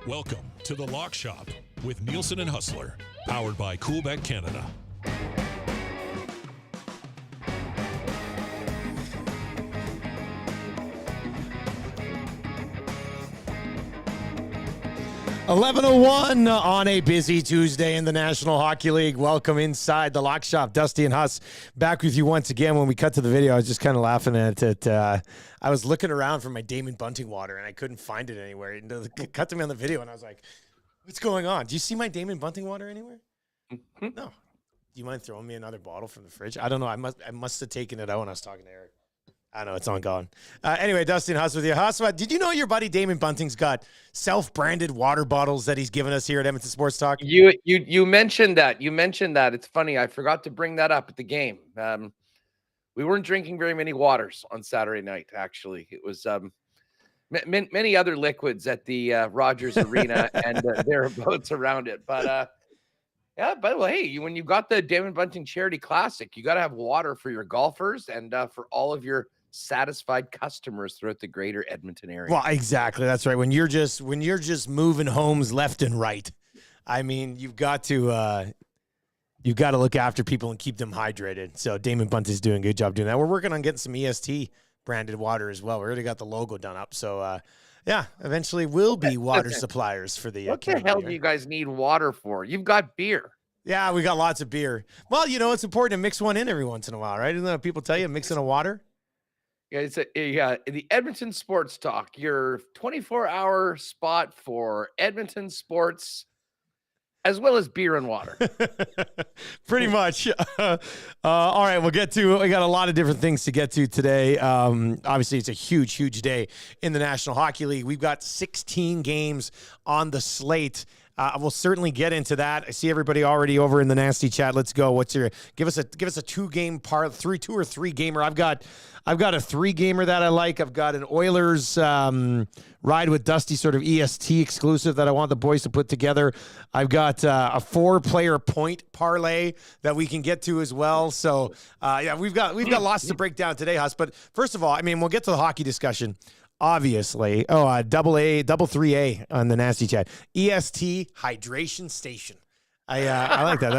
Welcome to the Lock Shop with Nielson and Hustler, powered by Coolbet Canada. .11:01 on a busy Tuesday in the National Hockey League. Welcome inside the Lock Shop. Dusty and Hus back with you once again. When we cut to the video, I was just kind of laughing at it. I was looking around for my Damon Bunting water, and I couldn't find it anywhere. And it cut to me on the video, and I was like, what's going on? Do you see my Damon Bunting water anywhere? No. Do you mind throwing me another bottle from the fridge? I don't know. I must have taken it out when I was talking to Eric. I know, it's on gone. Anyway, Dusty and Hus with you. Hus, did you know your buddy Damon Bunting's got self-branded water bottles that he's given us here at Edmonton Sports Talk? You mentioned that. It's funny. I forgot to bring that up at the game. We weren't drinking very many waters on Saturday night, actually. It was many other liquids at the Rogers Arena and thereabouts around it. But, yeah, by the way, hey, when you got the Damon Bunting Charity Classic, you got to have water for your golfers and for all of your satisfied customers throughout the greater Edmonton area. Well, exactly. That's right. When you're just moving homes left and right, I mean, you've got to look after people and keep them hydrated. So Damon Bunting's doing a good job doing that. We're working on getting some EST branded water as well. We already got the logo done up. So yeah, eventually we'll be water suppliers for the. What the hell do you guys need water for? You've got beer. Yeah, we got lots of beer. Well, you know, it's important to mix one in every once in a while, right? Isn't that what people tell you, mixing a water? Yeah, it's the Edmonton Sports Talk, your 24-hour spot for Edmonton sports, as well as beer and water. Pretty much. All right, we got a lot of different things to get to today. Obviously, it's a huge, huge day in the National Hockey League. We've got 16 games on the slate. We'll certainly get into that. I see everybody already over in the nasty chat. Let's go. Give us a 2-game two or three gamer. I've got a 3-gamer that I like. I've got an Oilers ride with Dusty, sort of EST exclusive that I want the boys to put together. I've got a 4-player point parlay that we can get to as well. So yeah, we've got lots to break down today, Hus. But first of all, I mean, we'll get to the hockey discussion. Obviously, double 3A on the nasty chat. EST hydration station. I like that.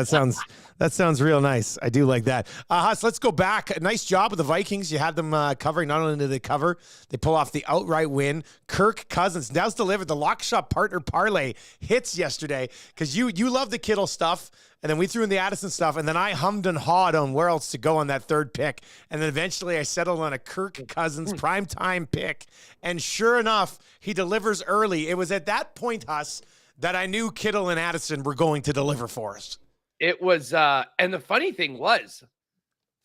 That sounds real nice. I do like that. Hus, let's go back. Nice job with the Vikings. You had them covering. Not only did they cover, they pull off the outright win. Kirk Cousins now's delivered. The Lock Shop partner parlay hits yesterday because you love the Kittle stuff. And then we threw in the Addison stuff, and then I hummed and hawed on where else to go on that third pick. And then eventually I settled on a Kirk Cousins primetime pick. And sure enough, he delivers early. It was at that point, Hus, that I knew Kittle and Addison were going to deliver for us. It was, and the funny thing was,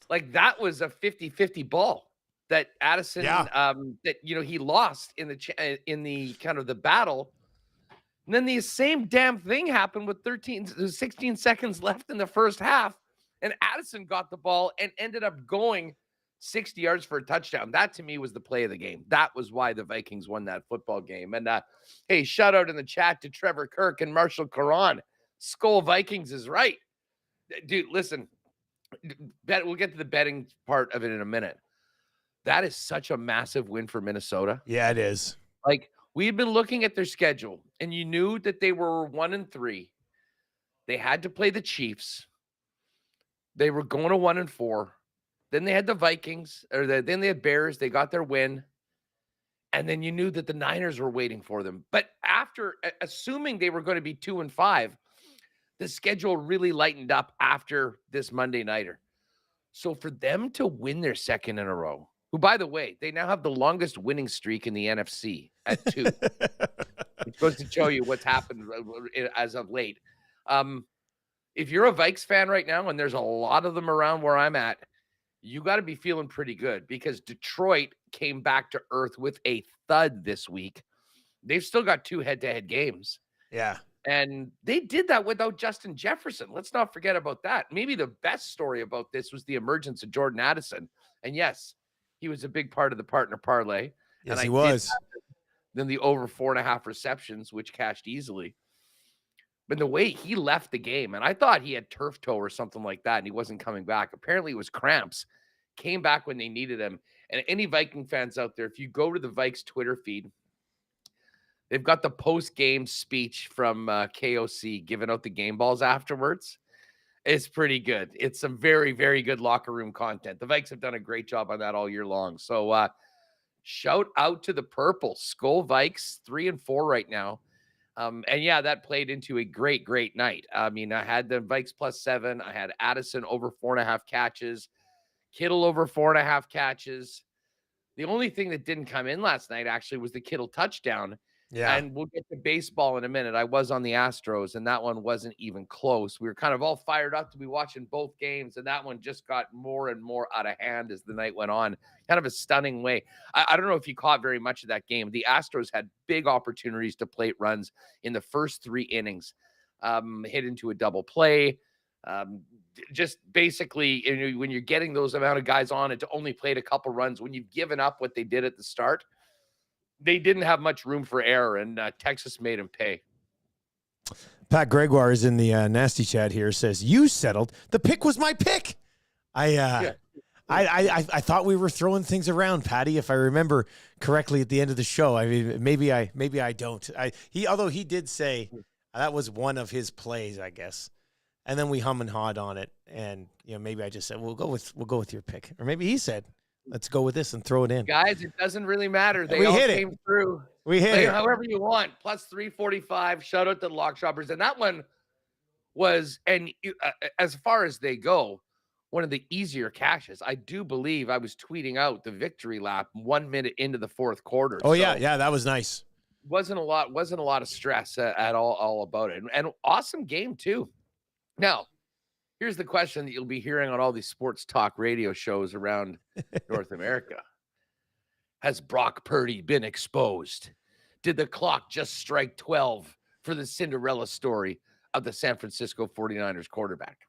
like, that was a 50-50 ball that Addison, that, you know, he lost in the kind of the battle. And then the same damn thing happened with 16 seconds left in the first half. And Addison got the ball and ended up going 60 yards for a touchdown. That, to me, was the play of the game. That was why the Vikings won that football game. And, hey, shout out in the chat to Trevor Kirk and Marshall Caron. Skull Vikings is right. Dude, listen, we'll get to the betting part of it in a minute. That is such a massive win for Minnesota. Yeah, it is. Like, we've been looking at their schedule, and you knew that they were 1-3. They had to play the Chiefs. They were going to 1-4. Then they had the Vikings, then they had Bears. They got their win. And then you knew that the Niners were waiting for them. But after, assuming they were going to be 2-5, the schedule really lightened up after this Monday nighter. So for them to win their second in a row, who, by the way, they now have the longest winning streak in the NFC at 2. It's supposed to show you what's happened as of late. If you're a Vikes fan right now, and there's a lot of them around where I'm at, you got to be feeling pretty good because Detroit came back to earth with a thud this week. They've still got 2 head-to-head games. Yeah. And they did that without Justin Jefferson. Let's not forget about that. Maybe the best story about this was the emergence of Jordan Addison. And yes, he was a big part of the partner parlay. Yes, he was. Then the over 4.5 receptions, which cashed easily. But the way he left the game, and I thought he had turf toe or something like that, and he wasn't coming back. Apparently it was cramps. Came back when they needed him. And any Viking fans out there, if you go to the Vikes Twitter feed, They've got the post-game speech from KOC giving out the game balls afterwards. It's pretty good. It's some very, very good locker room content. The Vikes have done a great job on that all year long. So shout out to the Purple. Skull Vikes 3-4 right now. And yeah, that played into a great, great night. I mean, I had the Vikes +7. I had Addison over 4.5 catches, Kittle over 4.5 catches. The only thing that didn't come in last night actually was the Kittle touchdown. Yeah. And we'll get to baseball in a minute. I was on the Astros, and that one wasn't even close. We were kind of all fired up to be watching both games, and that one just got more and more out of hand as the night went on. Kind of a stunning way. I don't know if you caught very much of that game. The Astros had big opportunities to plate runs in the first 3 innings, hit into a double play. Just basically, when you're getting those amount of guys on and to only played a couple runs, when you've given up what they did at the start, they didn't have much room for error, and Texas made them pay. Pat Gregoire is in the nasty chat here. Says, you settled. The pick was my pick. I thought we were throwing things around, Patty, if I remember correctly at the end of the show. I mean, maybe I don't. Although he did say that was one of his plays, I guess. And then we hum and hawed on it, and maybe I just said we'll go with your pick, or maybe he said, let's go with this and throw it in. Guys, it doesn't really matter. They we all hit came through. We hit it. However you want. Plus 345. Shout out to the Lock Shoppers. And that one was, and as far as they go, one of the easier caches. I do believe I was tweeting out the victory lap 1 minute into the fourth quarter. Oh, yeah, that was nice. Wasn't a lot of stress at all about it. And awesome game, too. Now, here's the question that you'll be hearing on all these sports talk radio shows around North America. Has Brock Purdy been exposed? Did the clock just strike 12 for the Cinderella story of the San Francisco 49ers quarterback?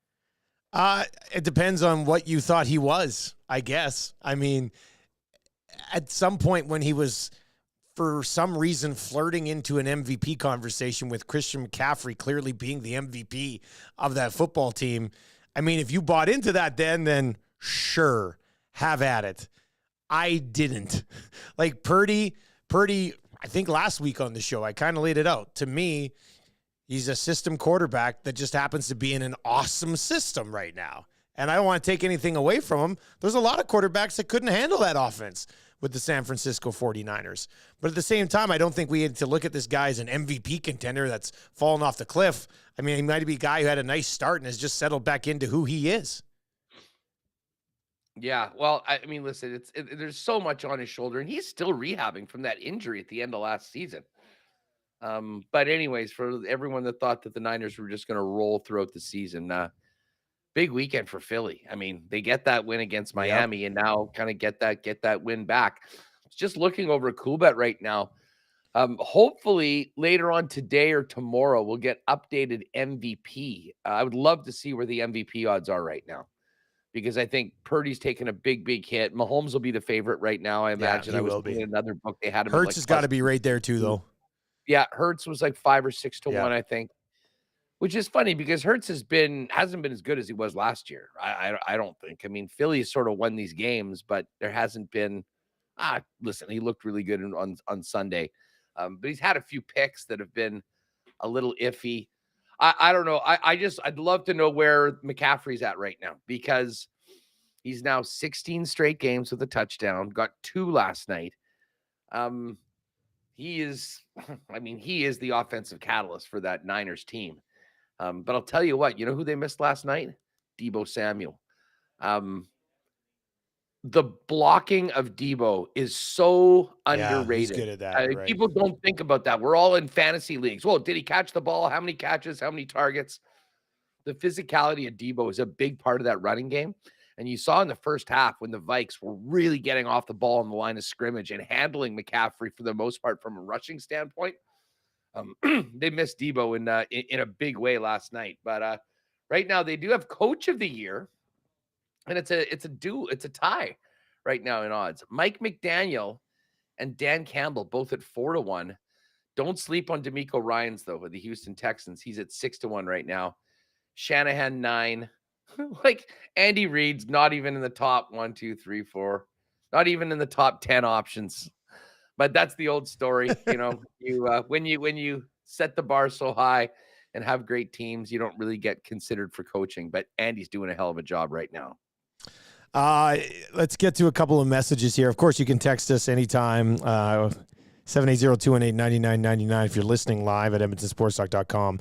It depends on what you thought he was, I guess. I mean, at some point when he was, for some reason, flirting into an MVP conversation with Christian McCaffrey clearly being the MVP of that football team, I mean, if you bought into that then sure, have at it. I didn't. Like Purdy, I think last week on the show, I kind of laid it out. To me, he's a system quarterback that just happens to be in an awesome system right now. And I don't want to take anything away from him. There's a lot of quarterbacks that couldn't handle that offense with the San Francisco 49ers. But at the same time, I don't think we had to look at this guy as an MVP contender that's fallen off the cliff. I mean, he might be a guy who had a nice start and has just settled back into who he is. Yeah, well, I mean, listen, there's so much on his shoulder, and he's still rehabbing from that injury at the end of last season. But anyways, for everyone that thought that the Niners were just going to roll throughout the season, big weekend for Philly. I mean, they get that win against Miami, and now kind of get that win back. Just looking over Coolbet right now. Hopefully later on today or tomorrow, we'll get updated MVP. I would love to see where the MVP odds are right now, because I think Purdy's taken a big hit. Mahomes will be the favorite right now, I imagine. I was looking at another book. They had him. Hurts has got to be right there too, though. Yeah, Hurts was like 5 or 6 to 1, I think, which is funny because Hurts hasn't been as good as he was last year. I don't think. I mean, Philly sort of won these games, but there hasn't been. Listen, he looked really good on Sunday, but he's had a few picks that have been a little iffy. I don't know. I'd love to know where McCaffrey's at right now, because he's now 16 straight games with a touchdown, got 2 last night. He is the offensive catalyst for that Niners team. But I'll tell you what, you know who they missed last night? Deebo Samuel. The blocking of Deebo is so underrated. He's good at that, right. People don't think about that. We're all in fantasy leagues. Well, did he catch the ball? How many catches? How many targets? The physicality of Deebo is a big part of that running game. And you saw in the first half when the Vikes were really getting off the ball on the line of scrimmage and handling McCaffrey for the most part from a rushing standpoint. They missed Deebo in a big way last night. But right now they do have Coach of the Year. And it's a tie right now in odds. Mike McDaniel and Dan Campbell both at 4 to 1. Don't sleep on D'Amico Ryans though with the Houston Texans. He's at 6 to 1 right now. Shanahan 9. Like Andy Reid's not even in the top 1, 2, 3, 4. Not even in the top 10 options. but that's the old story. When you set the bar so high and have great teams, you don't really get considered for coaching. But Andy's doing a hell of a job right now. Let's get to a couple of messages here. Of course, you can text us anytime. 780-218-9999 if you're listening live at edmontonsportstalk.com.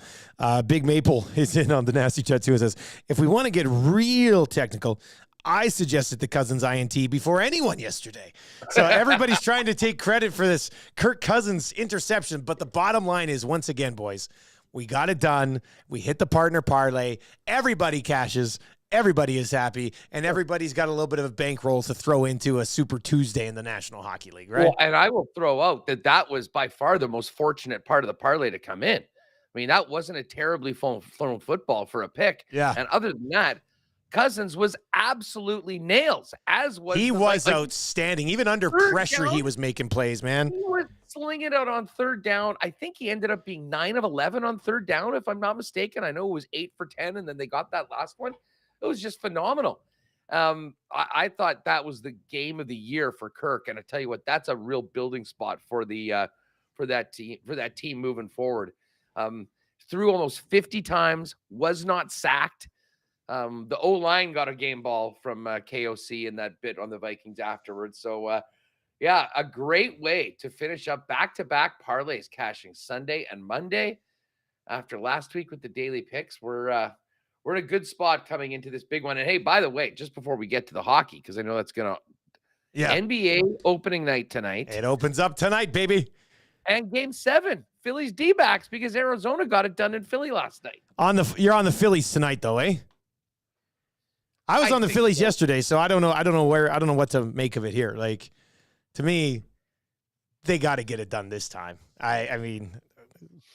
Big Maple is in on the Nasty Chat too. It says, if we want to get real technical, I suggested the Cousins INT before anyone yesterday. So everybody's trying to take credit for this Kirk Cousins interception. But the bottom line is, once again, boys, we got it done. We hit the partner parlay. Everybody cashes. Everybody is happy, and everybody's got a little bit of a bankroll to throw into a Super Tuesday in the National Hockey League, right? Well, and I will throw out that was by far the most fortunate part of the parlay to come in. I mean, that wasn't a terribly thrown football for a pick. Yeah. And other than that, Cousins was absolutely nails, as was he was outstanding. Even under pressure, he was making plays, man. He was slinging it out on third down. I think he ended up being 9 of 11 on third down, if I'm not mistaken. I know it was 8 for 10, and then they got that last one. It was just phenomenal. I thought that was the game of the year for Kirk, and I tell you what, that's a real building spot for that team moving forward. Threw almost 50 times, was not sacked. The O-line got a game ball from KOC in that bit on the Vikings afterwards. So, a great way to finish up back-to-back parlays, cashing Sunday and Monday. After last week with the daily picks, we're in a good spot coming into this big one. And hey, by the way, just before we get to the hockey, because I know that's going to NBA opening night tonight. It opens up tonight, baby. And game 7, Phillies D-backs, because Arizona got it done in Philly last night. You're on the Phillies tonight, though, eh? I was on the Phillies yesterday, so I don't know what to make of it here. Like, to me, they got to get it done this time. I mean,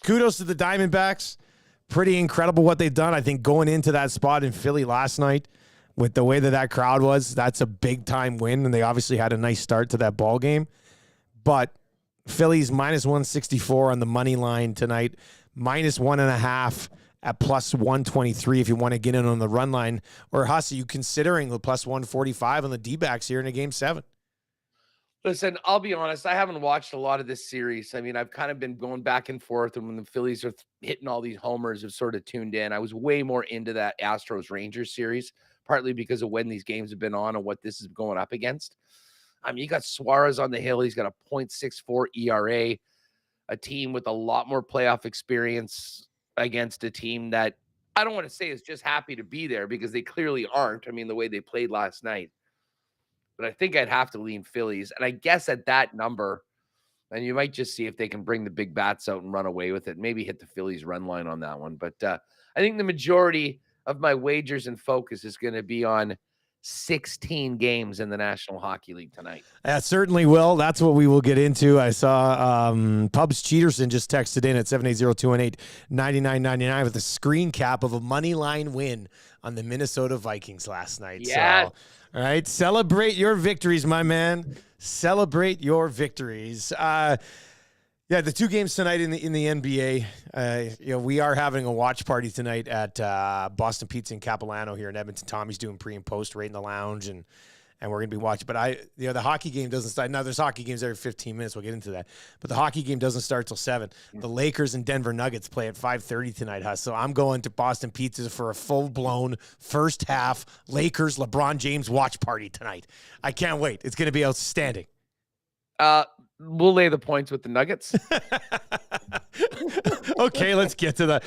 kudos to the Diamondbacks. Pretty incredible what they've done. I think going into that spot in Philly last night with the way that crowd was, that's a big-time win, and they obviously had a nice start to that ball game. But Phillies minus 164 on the money line tonight, minus 1.5 at plus 123 if you want to get in on the run line. Or, Hus, are you considering the plus 145 on the D-backs here in a Game 7? Listen, I'll be honest. I haven't watched a lot of this series. I mean, I've kind of been going back and forth, and when the Phillies are hitting all these homers, I've sort of tuned in. I was way more into that Astros-Rangers series, partly because of when these games have been on and what this is going up against. I mean, you got Suarez on the hill. He's got a .64 ERA, a team with a lot more playoff experience against a team that I don't want to say is just happy to be there, because they clearly aren't. I mean, the way they played last night. But I think I'd have to lean Phillies. And I guess at that number, and you might just see if they can bring the big bats out and run away with it. Maybe hit the Phillies run line on that one. But I think the majority of my wagers and focus is going to be on 16 games in the National Hockey League tonight. That certainly will. That's what we will get into. I saw Pubs Cheaterson just texted in at 780-218-9999 with a screen cap of a money line win on the Minnesota Vikings last night. Yeah. So, all right, celebrate your victories, my man. Celebrate your victories. The 2 games tonight in the NBA. We are having a watch party tonight at Boston Pizza in Capilano here in Edmonton. Tommy's doing pre and post right in the lounge, and we're going to be watching. But the hockey game doesn't start. Now, there's hockey games every 15 minutes. We'll get into that. But the hockey game doesn't start till 7. The Lakers and Denver Nuggets play at 5:30 tonight, Hus. So I'm going to Boston Pizza for a full-blown first half Lakers LeBron James watch party tonight. I can't wait. It's going to be outstanding. We'll lay the points with the Nuggets. Okay, let's get to the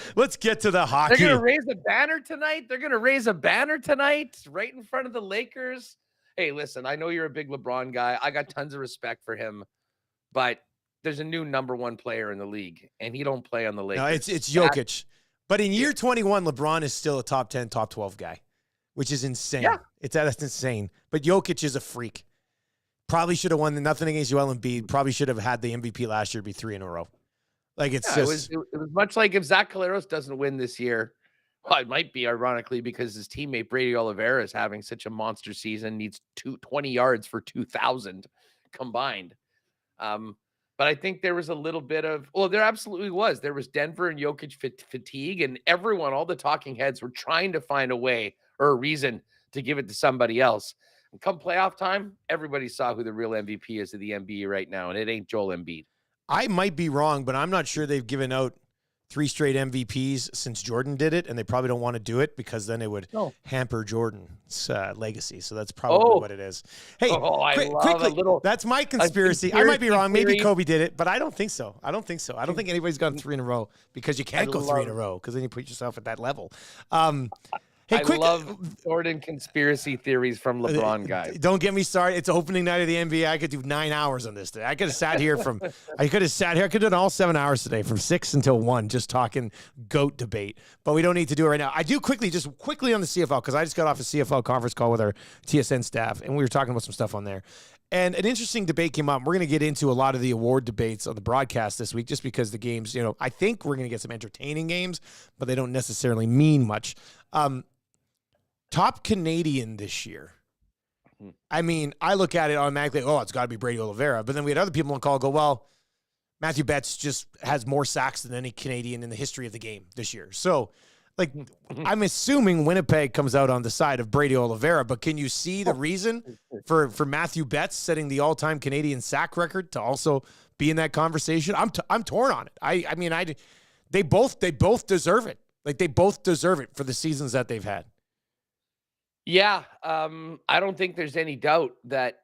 hockey. They're going to raise a banner tonight right in front of the Lakers. Hey, listen, I know you're a big LeBron guy. I got tons of respect for him, but there's a new number 1 player in the league, and he don't play on the Lakers. No, it's Jokic. But in year 21, LeBron is still a top 10, top 12 guy, which is insane. Yeah. That's insane. But Jokic is a freak. Probably should have won. Nothing against Joel Embiid. Probably should have had the MVP last year be 3 in a row. Like, it's just... It was much like if Zach Caleros doesn't win this year. Well, it might be ironically because his teammate Brady Oliveira is having such a monster season, needs 20 yards for 2,000 combined. But I think there was a little bit of, there absolutely was. There was Denver and Jokic fatigue, and everyone, all the talking heads were trying to find a way or a reason to give it to somebody else. Come playoff time, everybody saw who the real MVP is of the NBA right now, and it ain't Joel Embiid. I might be wrong, but I'm not sure they've given out 3 straight MVPs since Jordan did it, and they probably don't want to do it because then it would hamper Jordan's legacy. So that's probably what it is. Hey, quickly, that's my conspiracy. I might be wrong. Maybe Kobe did it, but I don't think so. I don't think anybody's gotten 3 in a row because you can't go 3 in a row because then you put yourself at that level. Hey, I love Jordan conspiracy theories from LeBron guys. Don't get me started. It's opening night of the NBA. I could do 9 hours on this today. I could have sat here I could have done all 7 hours today from 6 until 1 just talking GOAT debate. But we don't need to do it right now. I do quickly on the CFL because I just got off a CFL conference call with our TSN staff and we were talking about some stuff on there. And an interesting debate came up. We're going to get into a lot of the award debates on the broadcast this week just because the games, I think we're going to get some entertaining games, but they don't necessarily mean much. Top Canadian this year. I mean, I look at it automatically, it's got to be Brady Oliveira. But then we had other people on call go, well, Matthew Betts just has more sacks than any Canadian in the history of the game this year. So, I'm assuming Winnipeg comes out on the side of Brady Oliveira. But can you see the reason for Matthew Betts setting the all-time Canadian sack record to also be in that conversation? I'm torn on it. They both deserve it. They both deserve it for the seasons that they've had. Yeah, I don't think there's any doubt that,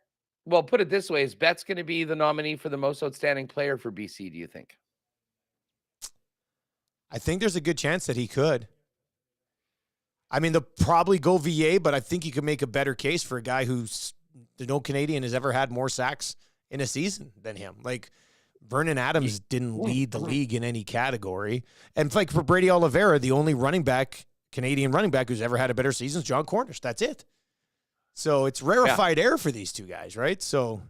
well, put it this way, is Betts going to be the nominee for the most outstanding player for BC, do you think? I think there's a good chance that he could. I mean, they'll probably go VA, but I think you could make a better case for a guy who's no Canadian has ever had more sacks in a season than him. Vernon Adams didn't lead the league in any category. And for Brady Oliveira, the only Canadian running back who's ever had a better season is John Cornish. That's it. So it's rarefied air for these two guys, right? So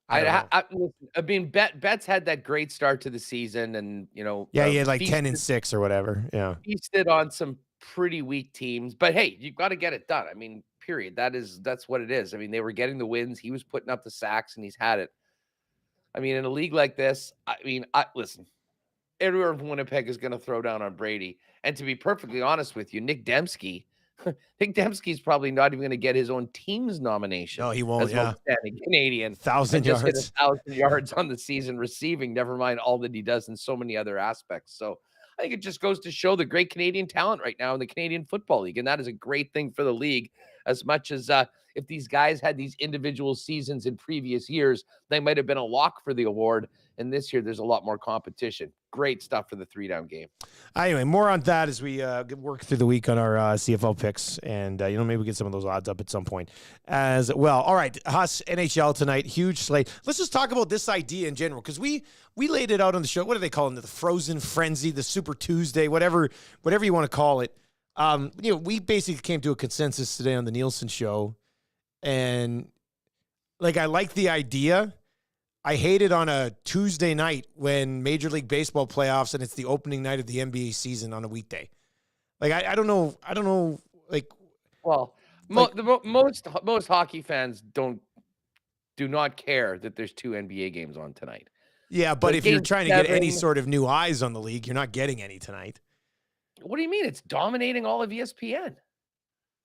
I mean, Betts had that great start to the season, and he had 10-6 or whatever. Yeah, feasted on some pretty weak teams, but hey, you've got to get it done. I mean, period. That's what it is. I mean, they were getting the wins. He was putting up the sacks, and he's had it. I mean, in a league like this, listen. Everyone from Winnipeg is going to throw down on Brady. And to be perfectly honest with you, Nick Dembski's probably not even going to get his own team's nomination. No, he won't. As Canadian. 1,000 yards. Just hit 1,000 yards on the season receiving, never mind all that he does in so many other aspects. So I think it just goes to show the great Canadian talent right now in the Canadian Football League. And that is a great thing for the league, as much as if these guys had these individual seasons in previous years, they might have been a lock for the award. And this year, there's a lot more competition. Great stuff for the 3-down game. Anyway, more on that as we work through the week on our CFL picks. And, maybe we get some of those odds up at some point as well. All right, Hus, NHL tonight, huge slate. Let's just talk about this idea in general, because we laid it out on the show. What do they call it? The Frozen Frenzy, the Super Tuesday, whatever you want to call it. We basically came to a consensus today on the Nielson show. And, I like the idea. I hate it on a Tuesday night when Major League Baseball playoffs and it's the opening night of the NBA season on a weekday. I don't know. Well, most hockey fans do not care that there's 2 NBA games on tonight. Yeah, but if you're trying to get any sort of new eyes on the league, you're not getting any tonight. What do you mean? It's dominating all of ESPN.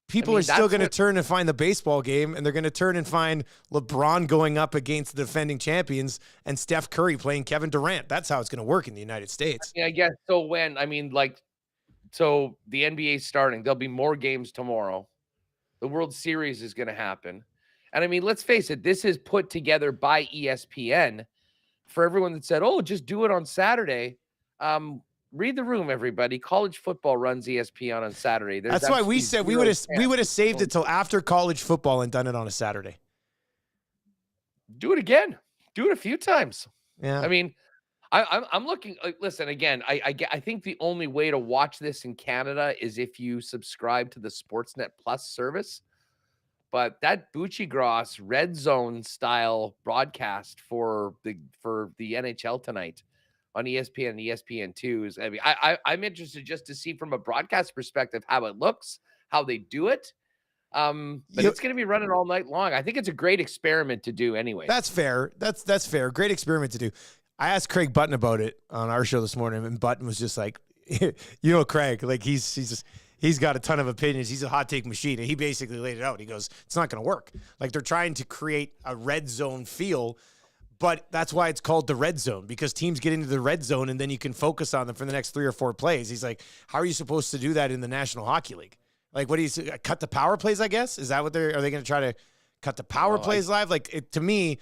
People are still going to turn and find the baseball game, and they're going to turn and find LeBron going up against the defending champions and Steph Curry playing Kevin Durant. That's how it's going to work in the United States. I guess so. So the NBA's starting. There'll be more games tomorrow. The World Series is going to happen. And let's face it, this is put together by ESPN for everyone that said, just do it on Saturday. Read the room, everybody. College football runs ESPN on Saturday. That's why we said we would have saved it till after college football and done it on a Saturday. Do it again. Do it a few times. Yeah. I'm looking. Listen, again. I think the only way to watch this in Canada is if you subscribe to the Sportsnet Plus service. But that Bucci Gross red zone style broadcast for the NHL tonight on ESPN and ESPN2 is, I'm interested just to see from a broadcast perspective how it looks, how they do it. But it's going to be running all night long. I think it's a great experiment to do anyway. That's fair. That's fair. Great experiment to do. I asked Craig Button about it on our show this morning, and Button was just like, Craig, he's just, he's got a ton of opinions. He's a hot take machine, and he basically laid it out. He goes, it's not going to work. Like, they're trying to create a red zone feel, but that's why it's called the red zone, because teams get into the red zone, and then you can focus on them for the next 3 or 4 plays. He's like, how are you supposed to do that in the National Hockey League? Like, what do you cut the power plays, I guess? Is that what are they going to try to cut the power plays live? Like, to me,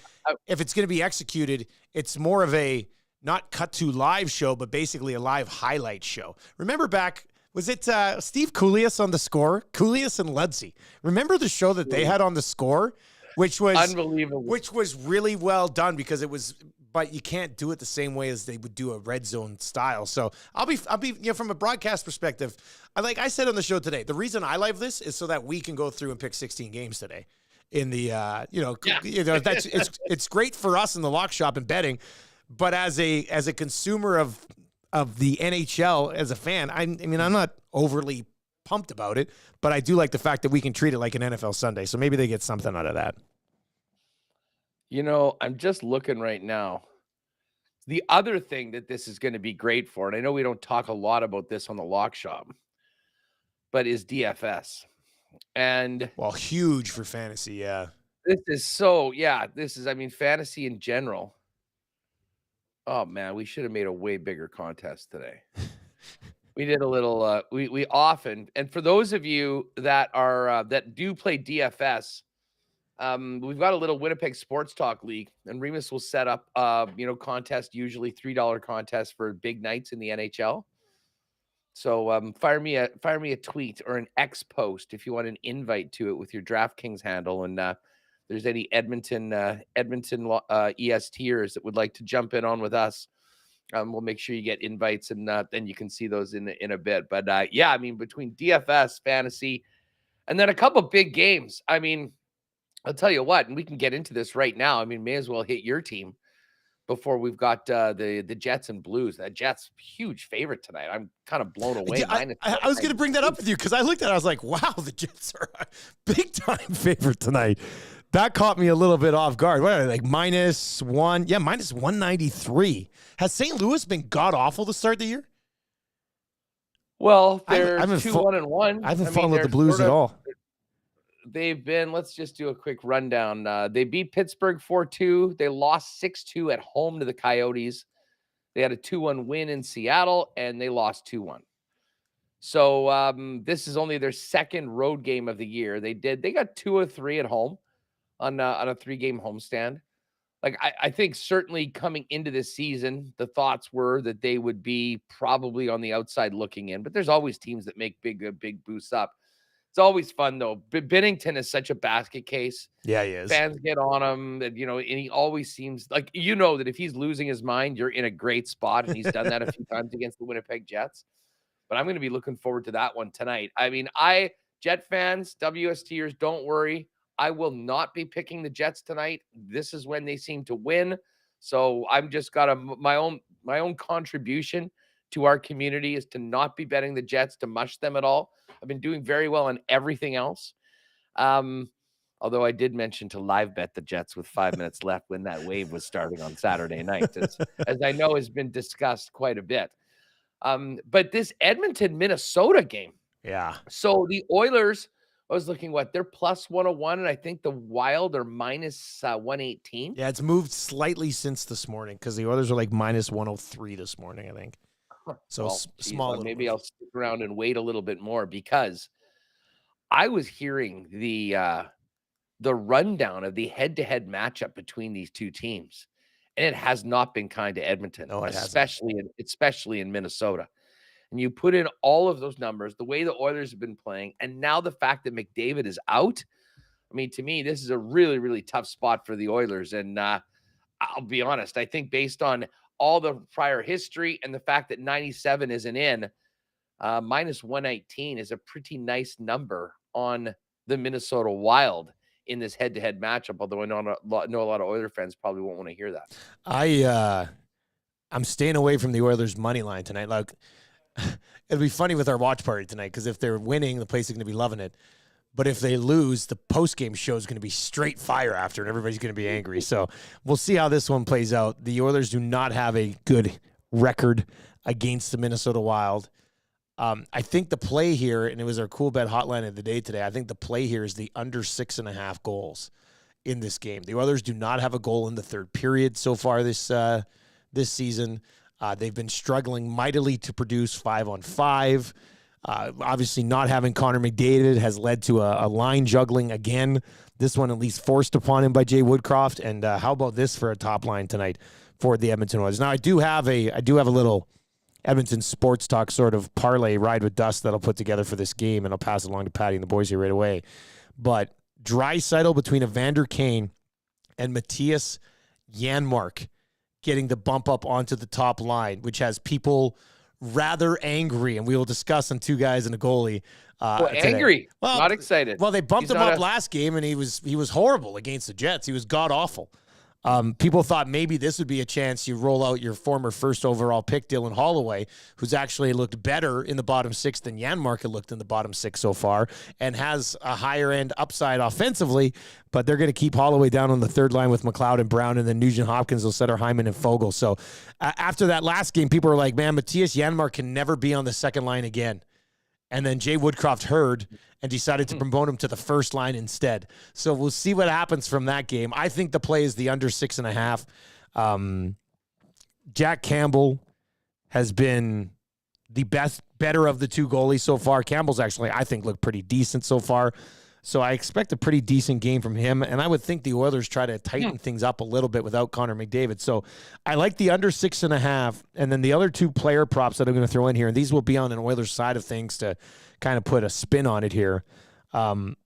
if it's going to be executed, it's more of a not cut to live show, but basically a live highlight show. Remember back, was it Steve Koulias on The Score? Koulias and Ludsey. Remember the show that they had on The Score, which was unbelievable, which was really well done, because it was, but you can't do it the same way as they would do a red zone style. So I'll be from a broadcast perspective, like I said on the show today, the reason I live this is so that we can go through and pick 16 games today. In the that's it's great for us in the lock shop and betting, but as a consumer of the NHL, as a fan, I mean I'm not overly pumped about it, but I do like the fact that we can treat it like an NFL Sunday. So maybe they get something out of that. I'm just looking right now. The other thing that this is going to be great for, and I know we don't talk a lot about this on the lock shop, but is DFS. And well, huge for fantasy. Yeah. This is, I mean, fantasy in general. Oh man, we should have made a way bigger contest today. We did a little, we often, and for those of you that are, that do play DFS, we've got a little Winnipeg Sports Talk League, and Remus will set up, contest, usually $3 contest for big nights in the NHL. So fire me a tweet or an X post if you want an invite to it with your DraftKings handle. And there's any Edmonton ESTers that would like to jump in on with us, we'll make sure you get invites, and then you can see those in a bit. But I mean, between DFS, fantasy, and then a couple big games. I mean, I'll tell you what, and we can get into this right now. I mean, may as well hit your team before we've got the Jets and Blues. That Jets huge favorite tonight. I'm kind of blown away. I was going to bring that up with you, because I looked at it, I was like, wow, the Jets are a big time favorite tonight. That caught me a little bit off guard. What are they, like -1? Yeah, -193. Has St. Louis been god awful to start the year? Well, they're 2-1-1. I haven't followed the Blues at all. They've been, let's just do a quick rundown. They beat Pittsburgh 4-2. They lost 6-2 at home to the Coyotes. They had a 2-1 win in Seattle, and they lost 2-1. So this is only their second road game of the year. They got 2 of 3 at home on a 3-game homestand. Like, I think certainly coming into this season, the thoughts were that they would be probably on the outside looking in, but there's always teams that make big boosts up. It's always fun, though. Binnington is such a basket case. Yeah, he is. Fans get on him, and he always seems like, that if he's losing his mind, you're in a great spot, and he's done that a few times against the Winnipeg Jets. But I'm going to be looking forward to that one tonight. I mean, Jet fans, WSTers, don't worry. I will not be picking the Jets tonight. This is when they seem to win. So I'm just got my own contribution to our community is to not be betting the Jets, to mush them at all. I've been doing very well on everything else. Although I did mention to live bet the Jets with 5 minutes left when that wave was starting on Saturday night, as I know has been discussed quite a bit. But this Edmonton-Minnesota game. Yeah. So the Oilers, I was looking they're +101, and I think the Wild are -118. Yeah, it's moved slightly since this morning, because the Oilers are like -103 this morning, I think. So small. Maybe I'll stick around and wait a little bit more, because I was hearing the rundown of the head-to-head matchup between these two teams, and it has not been kind to Edmonton, especially in Minnesota. And you put in all of those numbers, the way the Oilers have been playing, and now the fact that McDavid is out. I mean, to me, this is a really, really tough spot for the Oilers. And I'll be honest, I think based on all the prior history and the fact that 97 isn't in, -119 is a pretty nice number on the Minnesota Wild in this head-to-head matchup, although I know a lot of Oilers fans probably won't want to hear that. I'm staying away from the Oilers' money line tonight. Like, it'll be funny with our watch party tonight, because if they're winning, the place is going to be loving it. But if they lose, the post-game show is going to be straight fire after, and everybody's going to be angry. So we'll see how this one plays out. The Oilers do not have a good record against the Minnesota Wild. I think the play here, and it was our cool bet hotline of the day today, I think the play here is the under 6.5 goals in this game. The Oilers do not have a goal in the third period so far this season. They've been struggling mightily to produce 5-on-5. Obviously, not having Connor McDavid has led to a line juggling again. This one at least forced upon him by Jay Woodcroft. And how about this for a top line tonight for the Edmonton Oilers? Now, I do have a little Edmonton sports talk sort of parlay ride with dust that I'll put together for this game, and I'll pass it along to Patty and the boys here right away. But Draisaitl between Evander Kane and Matthias Janmark getting the bump up onto the top line, which has people rather angry, and we will discuss on two guys and a goalie. Angry, not excited. Well, they bumped him up last game, and he was horrible against the Jets. He was god awful. People thought maybe this would be a chance you roll out your former first overall pick, Dylan Holloway, who's actually looked better in the bottom six than Janmark had looked in the bottom six so far, and has a higher end upside offensively. But they're going to keep Holloway down on the third line with McLeod and Brown, and then Nugent Hopkins will set Hyman and Fogle. So after that last game, people were like, man, Matthias Janmark can never be on the second line again. And then Jay Woodcroft heard and decided to promote him to the first line instead. So we'll see what happens from that game. I think the play is the under 6.5. Jack Campbell has been the better of the two goalies so far. Campbell's actually, I think, looked pretty decent so far. So I expect a pretty decent game from him. And I would think the Oilers try to tighten things up a little bit without Connor McDavid. So I like the under 6.5. And then the other two player props that I'm going to throw in here, and these will be on an Oilers side of things to kind of put a spin on it here. Under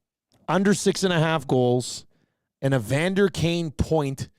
6.5 goals and Evander Kane point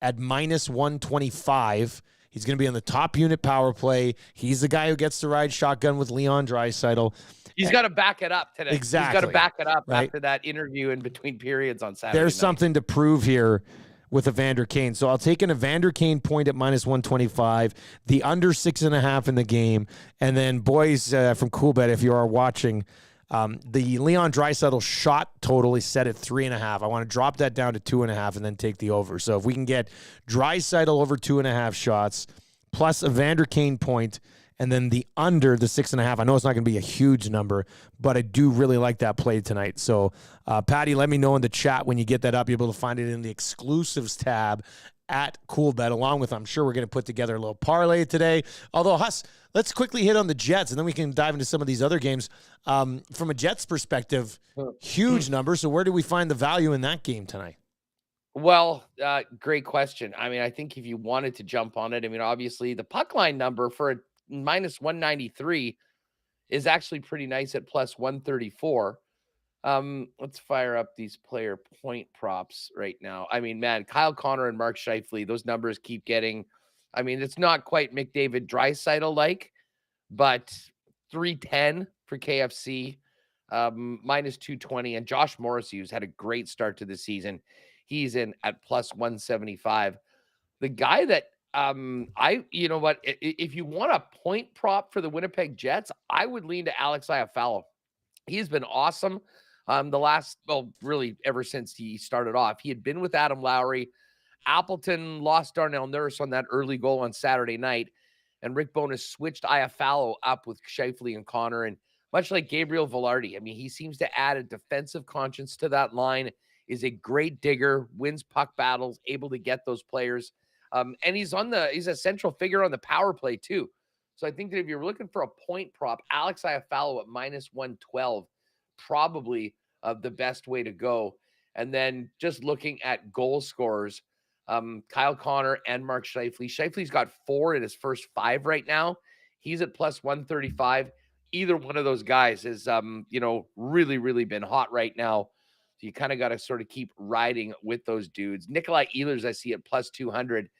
at -125. He's going to be on the top unit power play. He's the guy who gets to ride shotgun with Leon Draisaitl. He's got to back it up today. Exactly. He's got to back it up right after that interview in between periods on Saturday There's night. something to prove here with Evander Kane. So I'll take an Evander Kane point at -125, the under 6.5 in the game. And then, boys from CoolBet, if you are watching, the Leon Draisaitl shot total is set at 3.5. I want to drop that down to 2.5 and then take the over. So if we can get Draisaitl over 2.5 shots, plus Evander Kane point, and then the under the 6.5. I know it's not going to be a huge number, but I do really like that play tonight. So, Patty, let me know in the chat when you get that up. You'll be able to find it in the exclusives tab at CoolBet, along with, I'm sure we're going to put together a little parlay today. Although, Hus, let's quickly hit on the Jets, and then we can dive into some of these other games. From a Jets perspective, huge number. So where do we find the value in that game tonight? Well, great question. I mean, I think if you wanted to jump on it, I mean, obviously the puck line number for a -193 is actually pretty nice at +134. Let's fire up these player point props right now. I mean, man, Kyle Connor and Mark Scheifele, those numbers keep getting, I mean, it's not quite McDavid Draisaitl like, but 310 for KFC, -220. And Josh Morrissey, who's had a great start to the season, he's in at +175. The guy that you know what, if you want a point prop for the Winnipeg Jets, I would lean to Alex Iafallo. He's been awesome. Really ever since he started off. He had been with Adam Lowry. Appleton lost Darnell Nurse on that early goal on Saturday night, and Rick Bowness switched Iafallo up with Scheifele and Connor. And much like Gabriel Velarde, I mean, he seems to add a defensive conscience to that line, is a great digger, wins puck battles, able to get those players. And he's a central figure on the power play too. So I think that if you're looking for a point prop, Alex Iafallo at -112, probably the best way to go. And then just looking at goal scorers, Kyle Connor and Mark Scheifele. Scheifele's got 4 in his first 5 right now. He's at +135. Either one of those guys is, really, really been hot right now. So you kind of got to sort of keep riding with those dudes. Nikolai Ehlers, I see at +200.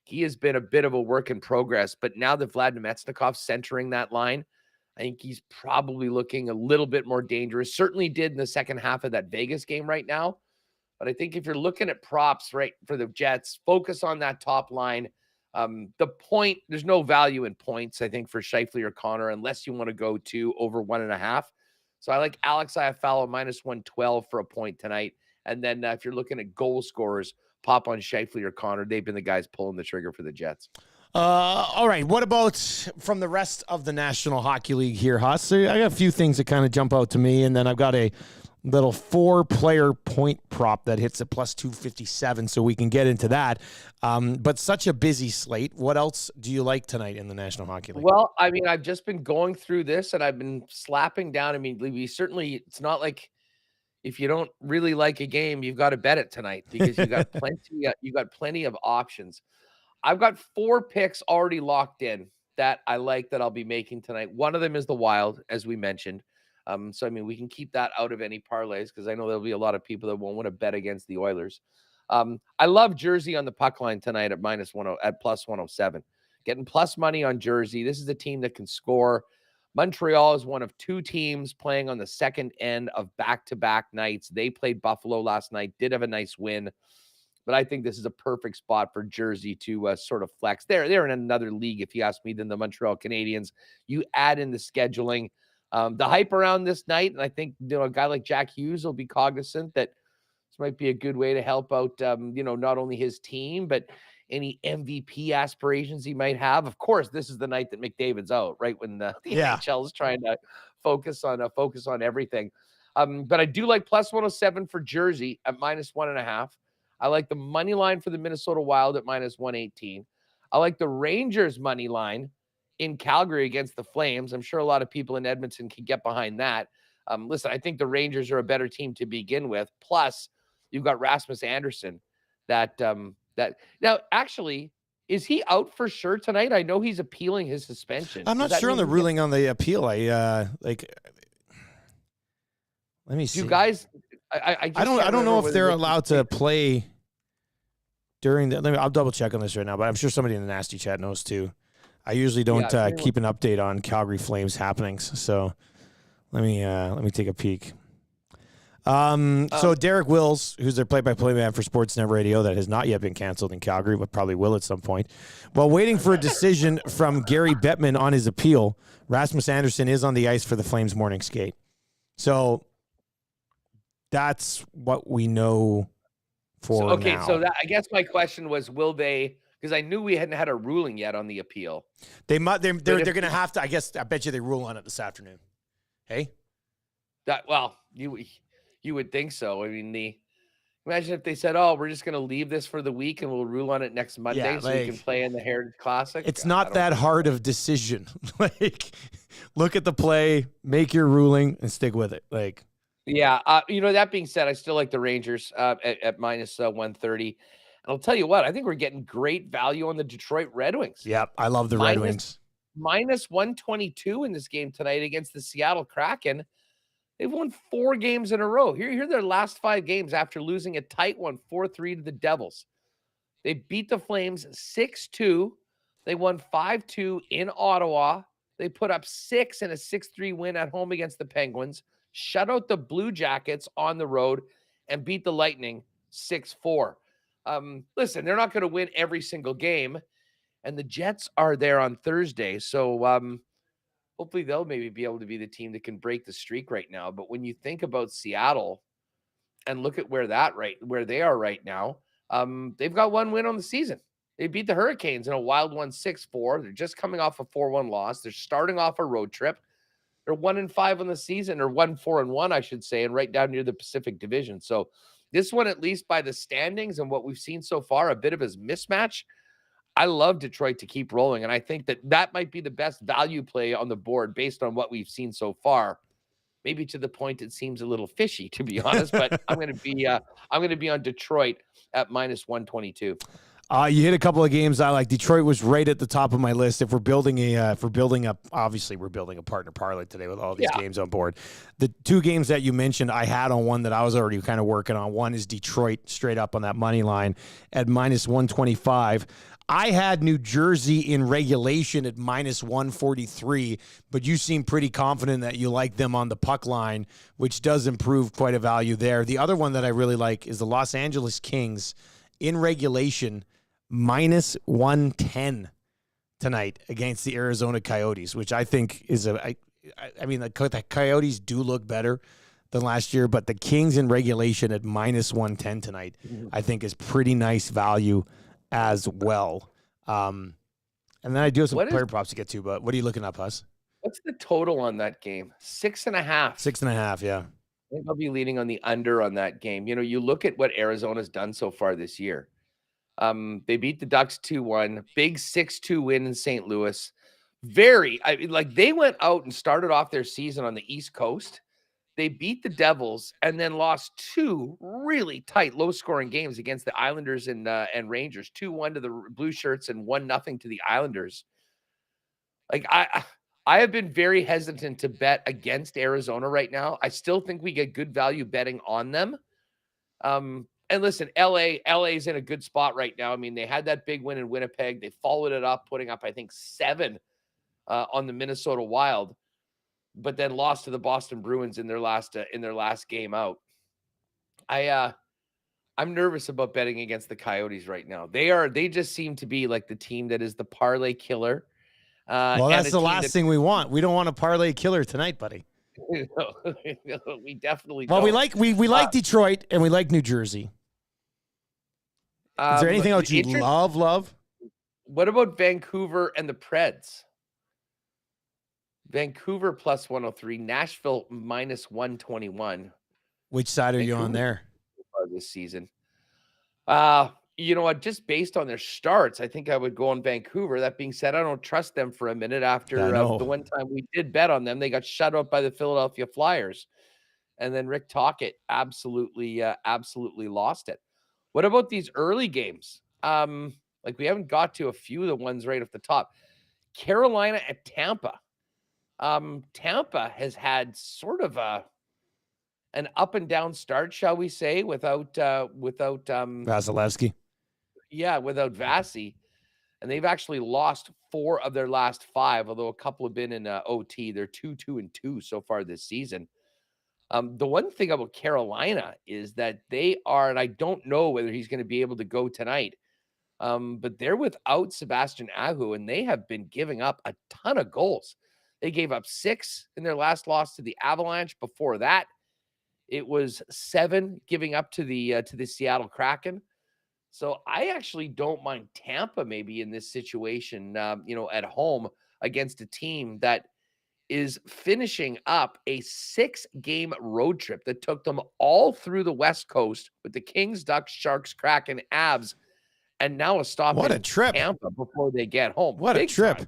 He has been a bit of a work in progress, but now that Vlad Nemetsnikov's centering that line, I think he's probably looking a little bit more dangerous. Certainly did in the second half of that Vegas game right now. But I think if you're looking at props right for the Jets, focus on that top line. The point, there's no value in points, I think, for Scheifele or Connor, unless you want to go to over 1.5. So I like Alex Iafallo -112 for a point tonight. And then if you're looking at goal scorers, pop on Scheifele or Connor. They've been the guys pulling the trigger for the Jets. All right. What about from the rest of the National Hockey League here, Hus? So I got a few things that kind of jump out to me, and then I've got a little 4-player point prop that hits at plus 257, so we can get into that. But such a busy slate. What else do you like tonight in the National Hockey League? Well, I mean, I've just been going through this and I've been slapping down. I mean, we certainly, it's not like if you don't really like a game, you've got to bet it tonight because you got plenty of options. I've got 4 picks already locked in that I like that I'll be making tonight. One of them is the Wild, as we mentioned. So I mean, we can keep that out of any parlays because I know there'll be a lot of people that won't want to bet against the Oilers. I love Jersey on the puck line tonight at at plus 107. Getting plus money on Jersey. This is a team that can score. Montreal is one of 2 teams playing on the second end of back-to-back nights. They played Buffalo last night, did have a nice win. But I think this is a perfect spot for Jersey to sort of flex. They're in another league, if you ask me, than the Montreal Canadiens. You add in the scheduling, the hype around this night, and I think a guy like Jack Hughes will be cognizant that this might be a good way to help out, not only his team but any MVP aspirations he might have. Of course, this is the night that McDavid's out, right when the NHL is trying to focus on everything. But I do like plus 107 for Jersey at minus 1.5. I like the money line for the Minnesota Wild at minus 118. I like the Rangers money line in Calgary against the Flames. I'm sure a lot of people in Edmonton can get behind that. Listen, I think the Rangers are a better team to begin with. Plus, you've got Rasmus Anderson. That now actually, is he out for sure tonight? I know he's appealing his suspension. I'm not sure on the ruling on the appeal. Let me see. You guys, I don't know if they're allowed to play during the. I'll double check on this right now, but I'm sure somebody in the nasty chat knows too. I usually don't keep an update on Calgary Flames happenings, so let me take a peek. So Derek Wills, who's their play-by-play man for Sportsnet Radio, that has not yet been canceled in Calgary, but probably will at some point. While waiting for a decision from Gary Bettman on his appeal, Rasmus Anderson is on the ice for the Flames morning skate. So that's what we know for now. So I guess my question was, will they? Because I knew we hadn't had a ruling yet on the appeal. They're going to have to. I bet you they rule on it this afternoon. Hey, you would think so. I mean, imagine if they said, "Oh, we're just going to leave this for the week and we'll rule on it next Monday, so we can play in the Heritage Classic." It's not that hard of decision. Look at the play, make your ruling, and stick with it. That being said, I still like the Rangers at minus 130. And I'll tell you what, I think we're getting great value on the Detroit Red Wings. Yep, I love the Red Wings. Minus 122 in this game tonight against the Seattle Kraken. They've won 4 games in a row. Here are their last 5 games after losing a tight one, 4-3 to the Devils. They beat the Flames 6-2. They won 5-2 in Ottawa. They put up 6 in a 6-3 win at home against the Penguins, shut out the Blue Jackets on the road, and beat the Lightning 6-4. Listen, they're not going to win every single game, and the Jets are there on Thursday. So hopefully they'll maybe be able to be the team that can break the streak right now. But when you think about Seattle and look at where they are right now, they've got 1 win on the season. They beat the Hurricanes in a wild one 6-4. They're just coming off a 4-1 loss. They're starting off a road trip. They're 1-5 on the season, or 1-4-1, I should say, and right down near the Pacific Division. So this one, at least by the standings and what we've seen so far, a bit of a mismatch. I love Detroit to keep rolling, and I think that might be the best value play on the board based on what we've seen so far. Maybe to the point it seems a little fishy, to be honest, but I'm going to be on Detroit at minus 122. You hit a couple of games I like. Detroit was right at the top of my list. If we're building obviously we're building a partner parlay today with all these games on board. The 2 games that you mentioned, I had on one that I was already kind of working on. One is Detroit straight up on that money line at minus 125. I had New Jersey in regulation at minus 143, but you seem pretty confident that you like them on the puck line, which does improve quite a value there. The other one that I really like is the Los Angeles Kings in regulation minus 110 tonight against the Arizona Coyotes, which I think is the Coyotes do look better than last year, but the Kings in regulation at minus 110 tonight, I think is pretty nice value as well. And then I do have some What is player props to get to, but what are you looking up, Hus? what's the total on that game? 6.5. 6.5, yeah. I think I'll be leaning on the under on that game. You know, you look at what Arizona's done so far this year. They beat the Ducks 2-1, big 6-2 win in St. Louis. They went out and started off their season on the East Coast. They beat the Devils and then lost 2 really tight, low-scoring games against the Islanders and Rangers. 2-1 to the Blue Shirts and 1-0 to the Islanders. Like I have been very hesitant to bet against Arizona right now. I still think we get good value betting on them. And listen, LA's in a good spot right now. I mean, they had that big win in Winnipeg. They followed it up, putting up, I think, 7 on the Minnesota Wild, but then lost to the Boston Bruins in their last game out. I'm nervous about betting against the Coyotes right now. They just seem to be like the team that is the parlay killer. Well, that's the last thing we want. We don't want a parlay killer tonight, buddy. We definitely well, don't. we like Detroit and we like New Jersey. Is there anything else you love? What about Vancouver and the Preds? Vancouver plus 103, Nashville minus 121. Which side are you on there? This season. You know what? Just based on their starts, I think I would go on Vancouver. That being said, I don't trust them for a minute after the one time we did bet on them. They got shut out by the Philadelphia Flyers. And then Rick Tocchet absolutely lost it. What about these early games? Like we haven't got to a few of the ones right off the top. Carolina at Tampa. Tampa has had sort of an up and down start, shall we say, without Vasilevsky. Yeah, without Vasi. And they've actually lost 4 of their last 5, although a couple have been in OT. They're 2-2-2 so far this season. The one thing about Carolina is that they are, and I don't know whether he's going to be able to go tonight, but they're without Sebastian Aho, and they have been giving up a ton of goals. They gave up 6 in their last loss to the Avalanche. Before that, it was 7 giving up to the Seattle Kraken. So I actually don't mind Tampa maybe in this situation, at home against a team that is finishing up a 6-game road trip that took them all through the West Coast with the Kings, Ducks, Sharks, Kraken, Avs, and now a stop in Tampa before they get home. What a trip. Time.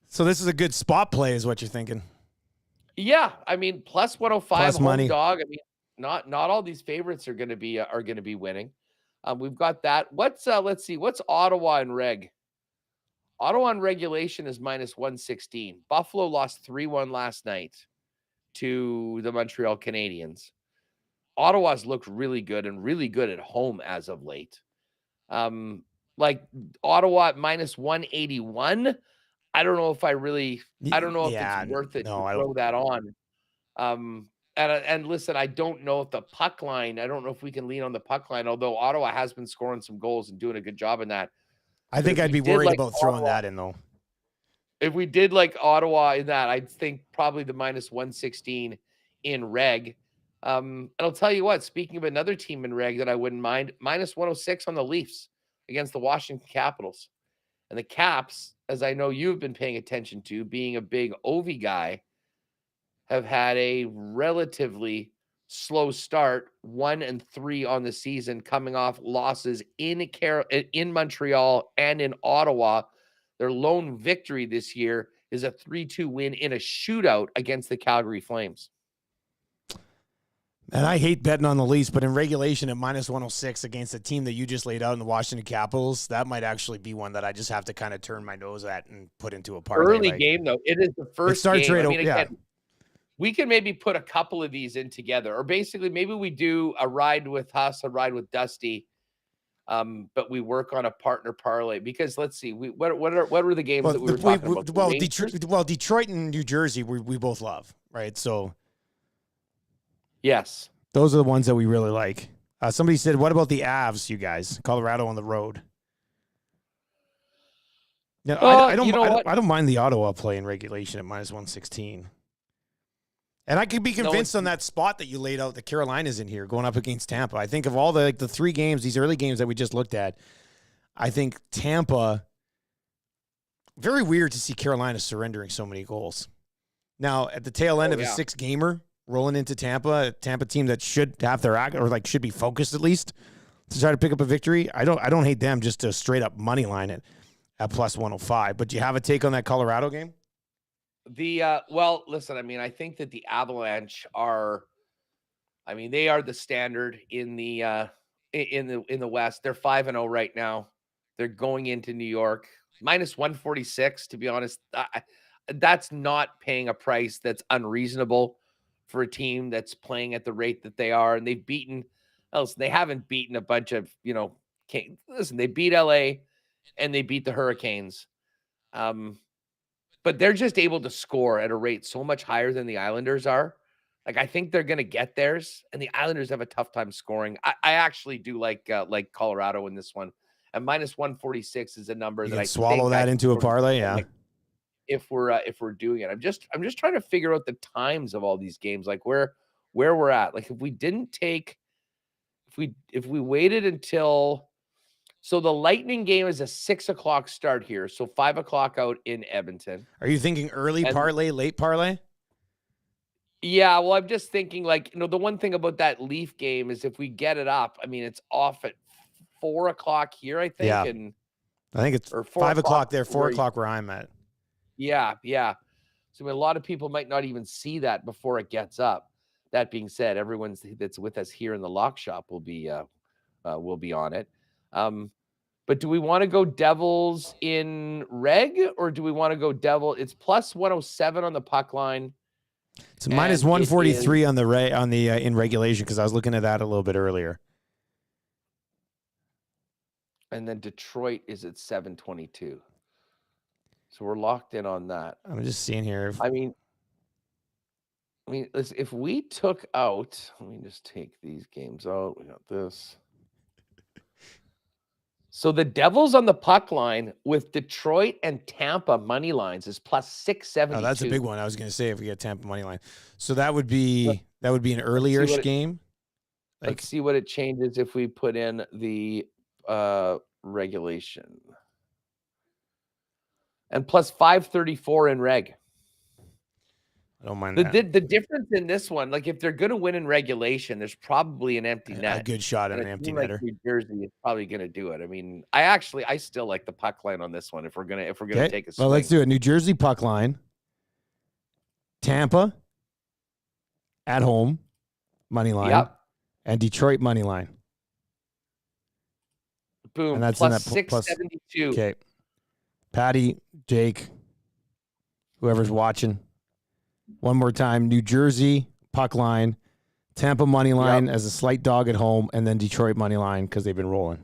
So this is a good spot play is what you're thinking. Yeah, I mean, plus 105 plus home money. Dog. I mean, not all these favorites are going to be winning. We've got that. Let's see. What's Ottawa and reg? Ottawa in regulation is minus 116. Buffalo lost 3-1 last night to the Montreal Canadiens. Ottawa's looked really good and really good at home as of late. Like Ottawa at minus 181. I don't know if it's worth it to throw that on. And listen, I don't know if the puck line, I don't know if we can lean on the puck line, although Ottawa has been scoring some goals and doing a good job in that. I think I'd be worried about throwing that in, though. If we did like Ottawa in that, I'd think probably the minus 116 in reg. And I'll tell you what, speaking of another team in reg that I wouldn't mind, minus 106 on the Leafs against the Washington Capitals. And the Caps, as I know you've been paying attention to, being a big Ovi guy, have had a relatively slow start, 1-3 on the season, coming off losses in Montreal and in Ottawa. Their lone victory this year is a 3-2 win in a shootout against the Calgary Flames. And I hate betting on the Leafs, but in regulation at minus 106 against a team that you just laid out in the Washington Capitals, that might actually be one that I just have to kind of turn my nose at and put into a parlay. Early game, though. It is the first game. I mean, again, we can maybe put a couple of these in together, or basically maybe we do a ride with Hus, a ride with Dusty, but we work on a partner parlay because let's see, what were the games that we were talking about? Well, Detroit and New Jersey, we both love, right? So, yes, those are the ones that we really like. Somebody said, "What about the Avs, you guys? Colorado on the road." Yeah, I don't mind the Ottawa play in regulation at minus 116. And I could be convinced on that spot that you laid out that Carolina's in here going up against Tampa. I think of all the 3 games, these early games that we just looked at, I think Tampa Very weird to see Carolina surrendering so many goals. Now, at the tail end of a 6-gamer, rolling into Tampa, a Tampa team that should have their act, or like should be focused at least to try to pick up a victory. I don't hate them just to straight up money line it at plus 105. But do you have a take on that Colorado game? Well, listen, I mean, I think that the Avalanche are, I mean, they are the standard in the West. They're 5-0 right now. They're going into New York minus 146. To be honest, that's not paying a price that's unreasonable for a team that's playing at the rate that they are. And they've beaten, listen, they haven't beaten a bunch of, listen, they beat LA and they beat the Hurricanes. But they're just able to score at a rate so much higher than the Islanders are. Like, I think they're going to get theirs, and the Islanders have a tough time scoring. I actually do like Colorado in this one. And minus 146 is a number that I swallow that into a parlay. Yeah. Like, if we're doing it, I'm just trying to figure out the times of all these games, like where we're at. Like, if we didn't take, if we waited until, so the Lightning game is a 6:00 start here. So 5:00 out in Edmonton. Are you thinking early parlay, late parlay? Yeah, well, I'm just thinking, like, the one thing about that Leaf game is if we get it up, I mean, it's off at 4:00 here, I think. Yeah. And I think it's 5:00 there, 4:00 where I'm at. Yeah. So a lot of people might not even see that before it gets up. That being said, everyone that's with us here in the lock shop will be on it. But do we want to go Devils in reg, or do we want to go Devil? It's plus 107 on the puck line. It's minus 143 on the in regulation, because I was looking at that a little bit earlier. And then Detroit is at 722. So we're locked in on that. I'm just seeing here. I mean, listen, if we took out, let me just take these games out. We got this. So the Devils on the puck line with Detroit and Tampa money lines is plus 672. Oh, that's a big one. I was going to say if we get Tampa money line. So that would be an earlier game. Let's see what it changes if we put in the regulation. And plus 534 in reg. I don't mind that. The difference in this one, like if they're going to win in regulation, there's probably an empty net. A good shot at an empty netter. New Jersey is probably going to do it. I mean, I still like the puck line on this one. If we're gonna take a swing. Well, let's do it. New Jersey puck line. Tampa at home money line. Yep. And Detroit money line. Boom. And that's plus in that 672. Okay. Patty, Jake, whoever's watching. One more time, New Jersey puck line, Tampa money line as a slight dog at home, and then Detroit money line because they've been rolling.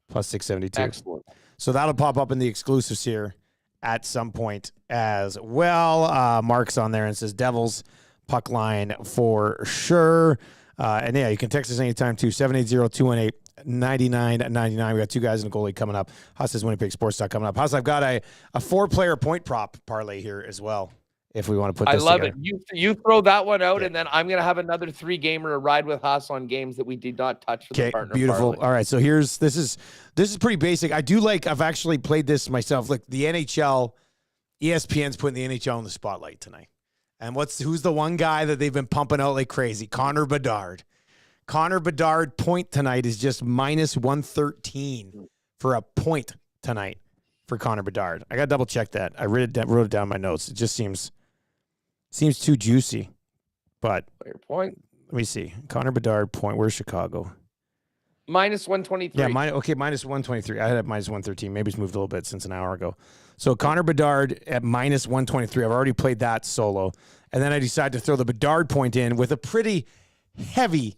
Plus 672. Excellent. So that'll pop up in the exclusives here at some point as well. Mark's on there and says Devils puck line for sure. And yeah, you can text us anytime too, 780-218-9999. We got two guys in the goalie coming up. Hus says WinnipegSports coming up. Hus, I've got a 4-player point prop parlay here as well, if we want to put this together. I love it. You throw that one out, and then I'm going to have another 3-gamer to ride with Hus on games that we did not touch for the partner. Beautiful. Parlay. All right, so this is pretty basic. I've actually played this myself. Look, the NHL, ESPN's putting the NHL in the spotlight tonight. And who's the one guy that they've been pumping out like crazy? Connor Bedard. Connor Bedard point tonight is just minus 113 for a point tonight for Connor Bedard. I got to double check that. I wrote it down in my notes. It just seems too juicy. But your point. Let me see. Connor Bedard point. Where's Chicago? Minus 123. Yeah, minus 123. I had it minus 113. Maybe it's moved a little bit since an hour ago. So Connor Bedard at minus 123. I've already played that solo. And then I decided to throw the Bedard point in with a pretty heavy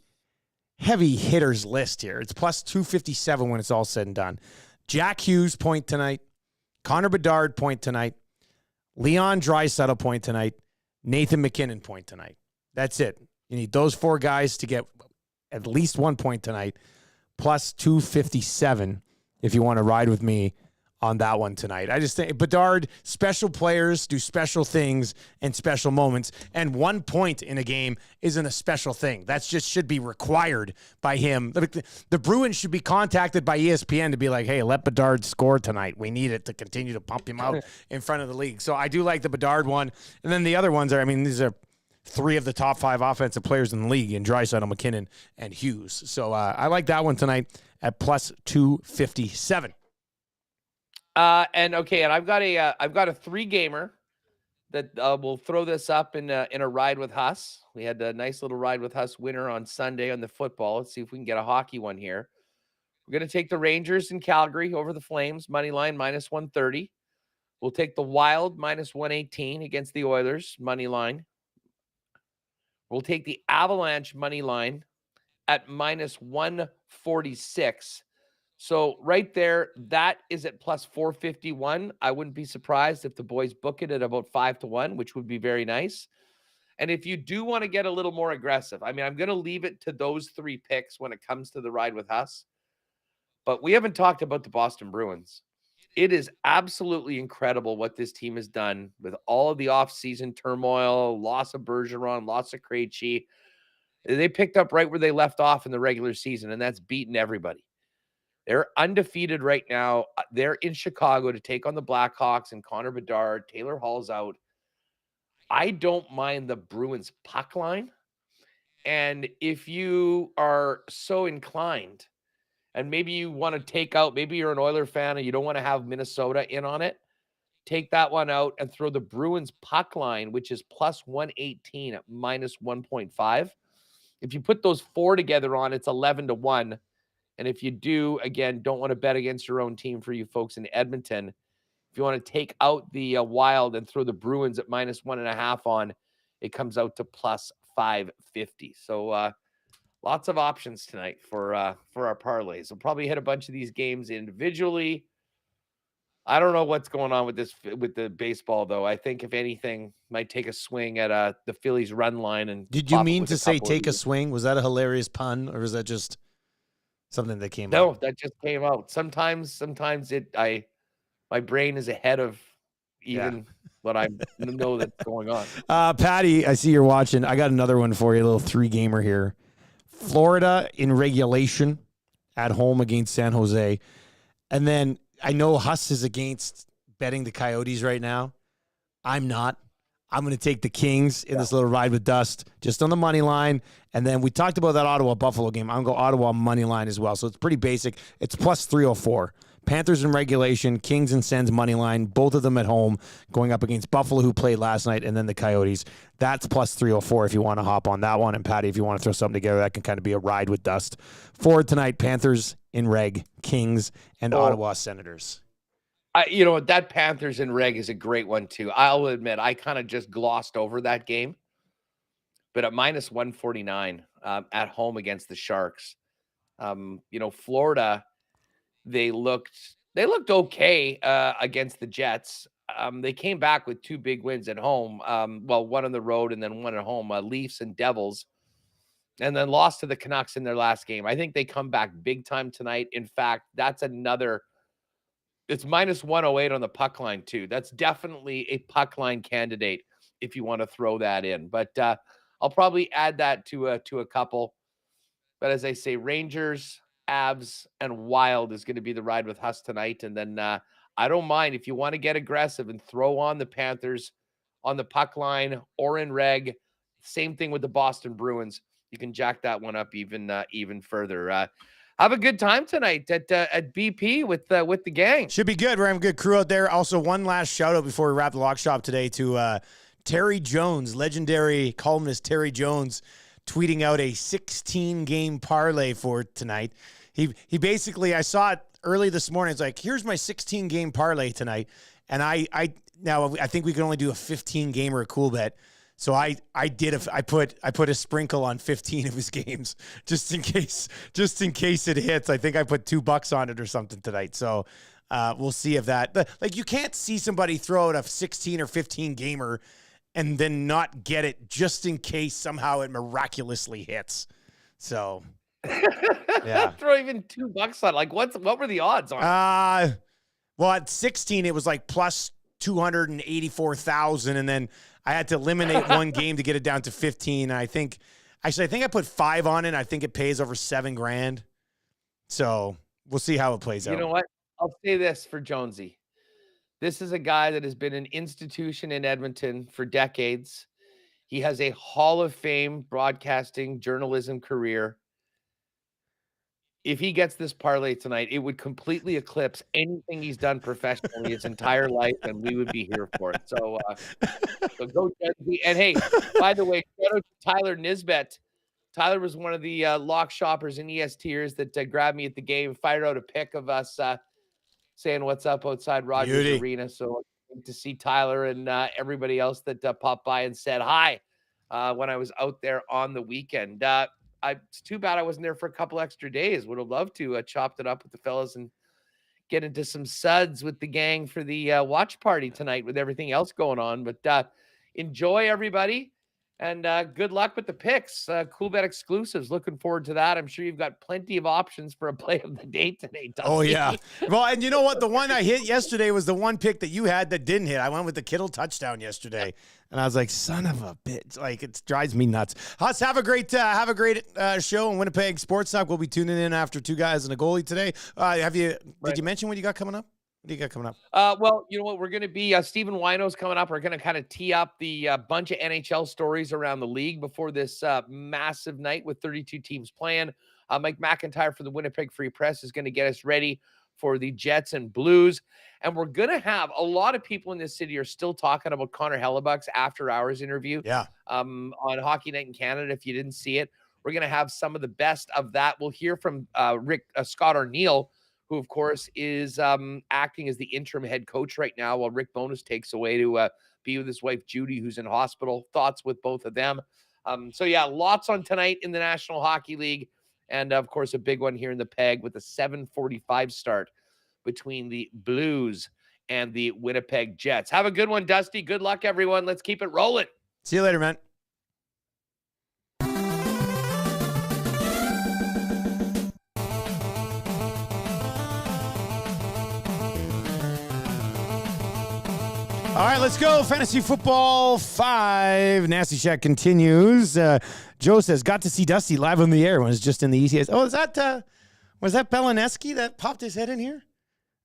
hitters list here. It's plus 257 when it's all said and done. Jack Hughes point tonight. Connor Bedard point tonight. Leon Draisaitl point tonight. Nathan McKinnon point tonight. That's it. You need those 4 guys to get at least 1 point tonight. Plus 257 if you want to ride with me on that one tonight. I just think Bedard, special players do special things and special moments, and 1 point in a game isn't a special thing. That's just should be required by him. The Bruins should be contacted by ESPN to be like, hey, let Bedard score tonight. We need it to continue to pump him out in front of the league. So I do like the Bedard one. And then the other ones are, I mean, these are 3 of the top 5 offensive players in the league in Draisaitl, McKinnon, and Hughes. So I like that one tonight at plus 257. And I've got a 3-gamer that we'll throw this up in a ride with Hus. We had a nice little ride with Hus winner on Sunday on the football. Let's see if we can get a hockey one here. We're going to take the Rangers in Calgary over the Flames, money line minus 130. We'll take the Wild minus 118 against the Oilers, money line. We'll take the Avalanche money line at minus 146. So right there, that is at plus 451. I wouldn't be surprised if the boys book it at about 5-1, which would be very nice. And if you do want to get a little more aggressive, I mean, I'm going to leave it to those 3 picks when it comes to the ride with Hus. But we haven't talked about the Boston Bruins. It is absolutely incredible what this team has done with all of the offseason turmoil, loss of Bergeron, loss of Krejci. They picked up right where they left off in the regular season, and that's beating everybody. They're undefeated right now. They're in Chicago to take on the Blackhawks and Connor Bedard. Taylor Hall's out. I don't mind the Bruins puck line. And if you are so inclined, and maybe you want to take out, maybe you're an Oiler fan and you don't want to have Minnesota in on it, take that one out and throw the Bruins puck line, which is plus 118 at minus 1.5. If you put those 4 together on, it's 11-1. And if you do, again, don't want to bet against your own team for you folks in Edmonton, if you want to take out the Wild and throw the Bruins at minus 1.5 on, it comes out to plus 550. So lots of options tonight for our parlays. We'll probably hit a bunch of these games individually. I don't know what's going on with the baseball, though. I think, if anything, might take a swing at the Phillies run line. And did you mean to say take a swing? Was that a hilarious pun, or was that just something that came out? No, that just came out. Sometimes my brain is ahead of even what I know that's going on. Patty, I see you're watching. I got another one for you, a little 3-gamer here. Florida in regulation at home against San Jose. And then I know Hus is against betting the Coyotes right now. I'm not. I'm going to take the Kings in this little ride with Dust, just on the money line. And then we talked about that Ottawa-Buffalo game. I'm going to go Ottawa money line as well. So it's pretty basic. It's plus 304. Panthers in regulation, Kings and Sens money line, both of them at home, going up against Buffalo, who played last night, and then the Coyotes. That's plus 304 if you want to hop on that one. And Patty, if you want to throw something together, that can kind of be a ride with Dust. Forward tonight, Panthers in reg, Kings, and Ottawa Senators. That Panthers in reg is a great one, too. I'll admit, I kind of just glossed over that game. But at minus 149 at home against the Sharks, Florida, they looked okay against the Jets. They came back with 2 big wins at home. One on the road and then one at home, Leafs and Devils, and then lost to the Canucks in their last game. I think they come back big time tonight. In fact, that's it's minus 108 on the puck line too. That's definitely a puck line candidate if you want to throw that in. But I'll probably add that to a couple. But as I say, Rangers, Avs, and Wild is going to be the ride with Hus tonight. And then I don't mind if you want to get aggressive and throw on the Panthers on the puck line or in reg. Same thing with the Boston Bruins. You can jack that one up even further. Have a good time tonight at BP with the gang. Should be good. We're having a good crew out there. Also, one last shout out before we wrap the lock shop today to Terry Jones, legendary columnist Terry Jones, tweeting out a 16-game parlay for tonight. He basically, I saw it early this morning. It's like, here's my 16-game parlay tonight. And I think we can only do a 15-gamer cool bet. So I put a sprinkle on 15 of his games just in case it hits. I think I put $2 on it or something tonight. So we'll see if that, like, you can't see somebody throw out a 16 or 15 gamer and then not get it just in case somehow it miraculously hits. So yeah. Throw even $2 on. Like, what were the odds on? Well, at 16, it was like plus 284,000. And then I had to eliminate one game to get it down to 15. And I think I put 5 on it. I think it pays over $7,000. So we'll see how it plays out. You know what? I'll say this for Jonesy. This is a guy that has been an institution in Edmonton for decades. He has a Hall of Fame broadcasting journalism career. If he gets this parlay tonight, it would completely eclipse anything he's done professionally his entire life, and we would be here for it. So go, Jonesy. And hey, by the way, shout out to Tyler Nisbet. Tyler was one of the lock shoppers and ESTers that grabbed me at the game, fired out a pic of us saying what's up outside Rogers Arena. So to see Tyler and everybody else that popped by and said hi when I was out there on the weekend. It's too bad I wasn't there for a couple extra days. Would have loved to chopped it up with the fellas and get into some suds with the gang for the watch party tonight with everything else going on. But enjoy, everybody. And good luck with the picks. Cool Bet exclusives. Looking forward to that. I'm sure you've got plenty of options for a play of the day today, Dusty. Oh, yeah. Well, and you know what? The one I hit yesterday was the one pick that you had that didn't hit. I went with the Kittle touchdown yesterday. And I was like, son of a bitch. Like, it drives me nuts. Hus, have a great show on Winnipeg Sports Talk. We'll be tuning in after 2 guys and a goalie today. Did you mention what you got coming up? What do you got coming up? Well, you know what? We're going to be Stephen Wino's coming up. We're going to kind of tee up the bunch of NHL stories around the league before this massive night with 32 teams playing. Mike McIntyre for the Winnipeg Free Press is going to get us ready for the Jets and Blues. And we're going to have a lot of people in this city are still talking about Connor Hellebuck's after hours interview on Hockey Night in Canada. If you didn't see it, we're going to have some of the best of that. We'll hear from Scott Arniel, who, of course, is acting as the interim head coach right now while Rick Bowness takes away to be with his wife, Judy, who's in hospital. Thoughts with both of them. So, yeah, lots on tonight in the National Hockey League. And, of course, a big one here in the Peg with a 7:45 start between the Blues and the Winnipeg Jets. Have a good one, Dusty. Good luck, everyone. Let's keep it rolling. See you later, man. All right, let's go. Fantasy Football 5. Nasty Shack continues. Joe says, got to see Dusty live on the air when it was just in the ECS. Oh, was that Belineski that popped his head in here?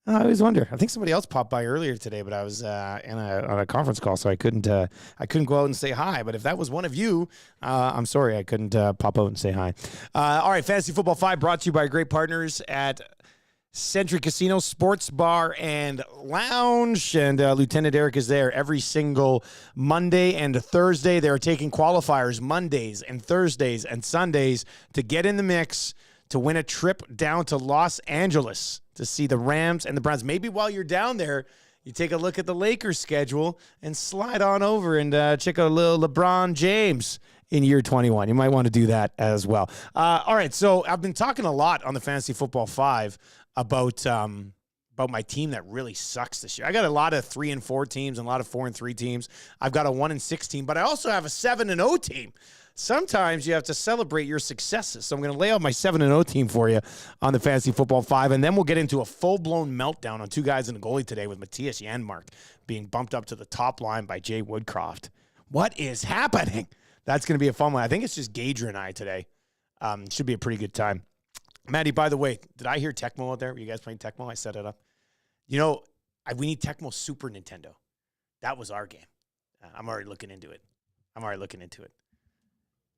I always wonder. I think somebody else popped by earlier today, but I was on a conference call, so I couldn't go out and say hi. But if that was one of you, I'm sorry I couldn't pop out and say hi. All right, Fantasy Football 5 brought to you by great partners at Century Casino, Sports Bar, and Lounge. And Lieutenant Eric is there every single Monday and Thursday. They're taking qualifiers Mondays and Thursdays and Sundays to get in the mix to win a trip down to Los Angeles to see the Rams and the Browns. Maybe while you're down there, you take a look at the Lakers schedule and slide on over and check out a little LeBron James in year 21. You might want to do that as well. All right, so I've been talking a lot on the Fantasy Football 5 about my team that really sucks this year. I got a lot of 3-4 teams and a lot of 4-3 teams. I've got a 1-6 team, but I also have a 7-0 team. Sometimes you have to celebrate your successes. So I'm going to lay out my 7-0 team for you on the Fantasy Football 5, and then we'll get into a full-blown meltdown on 2 guys and a goalie today with Matthias Janmark being bumped up to the top line by Jay Woodcroft. What is happening? That's going to be a fun one. I think it's just Gadra and I today. Should be a pretty good time. Maddie, by the way, did I hear Tecmo out there? Were you guys playing Tecmo? I set it up. You know, we need Tecmo Super Nintendo. That was our game. I'm already looking into it.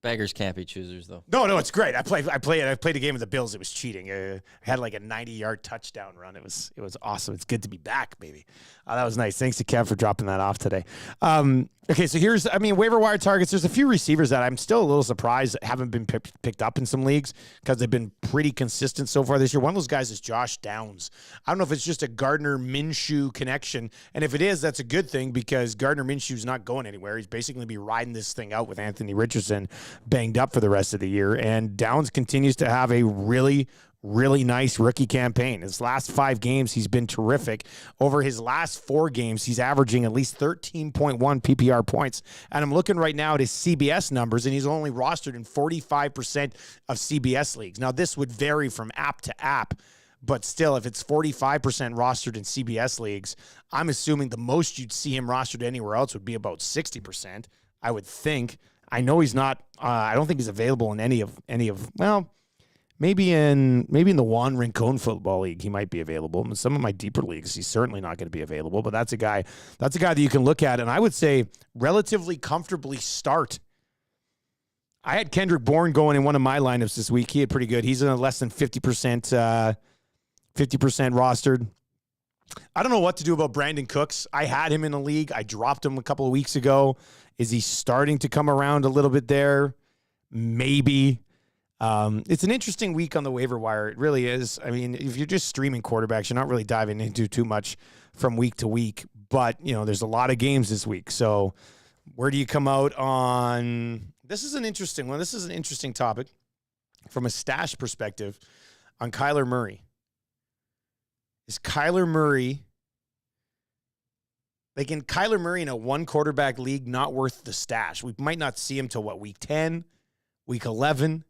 Beggars can't be choosers, though. No, it's great. I played a game of the Bills. It was cheating. I had like a 90-yard touchdown run. It was awesome. It's good to be back, baby. That was nice. Thanks to Kev for dropping that off today. Okay, so waiver wire targets. There's a few receivers that I'm still a little surprised that haven't been picked up in some leagues because they've been pretty consistent so far this year. One of those guys is Josh Downs. I don't know if it's just a Gardner Minshew connection, and if it is, that's a good thing because Gardner Minshew's not going anywhere. He's basically going to be riding this thing out with Anthony Richardson banged up for the rest of the year, and Downs continues to have a really nice rookie campaign. His last 5 games, he's been terrific. Over his last 4 games, he's averaging at least 13.1 PPR points. And I'm looking right now at his CBS numbers, and he's only rostered in 45% of CBS leagues. Now, this would vary from app to app, But still, if it's 45% rostered in CBS leagues, I'm assuming the most you'd see him rostered anywhere else would be about 60%, I would think. I know he's not, I don't think he's available in any of, well, maybe in the Juan Rincon Football League, he might be available. In some of my deeper leagues, he's certainly not going to be available, but that's a guy that you can look at, and I would say relatively comfortably start. I had Kendrick Bourne going in one of my lineups this week. He had pretty good. He's in a less than 50% rostered. I don't know what to do about Brandon Cooks. I had him in a league. I dropped him a couple of weeks ago. Is he starting to come around a little bit there? Maybe. It's an interesting week on the waiver wire. It really is. I mean, if you're just streaming quarterbacks, you're not really diving into too much from week to week. But, there's a lot of games this week. So where do you come out on... This is an interesting one. This is an interesting topic from a stash perspective on Kyler Murray. Is Kyler Murray, in Kyler Murray in a one quarterback league, not worth the stash? We might not see him till week 10, week 11.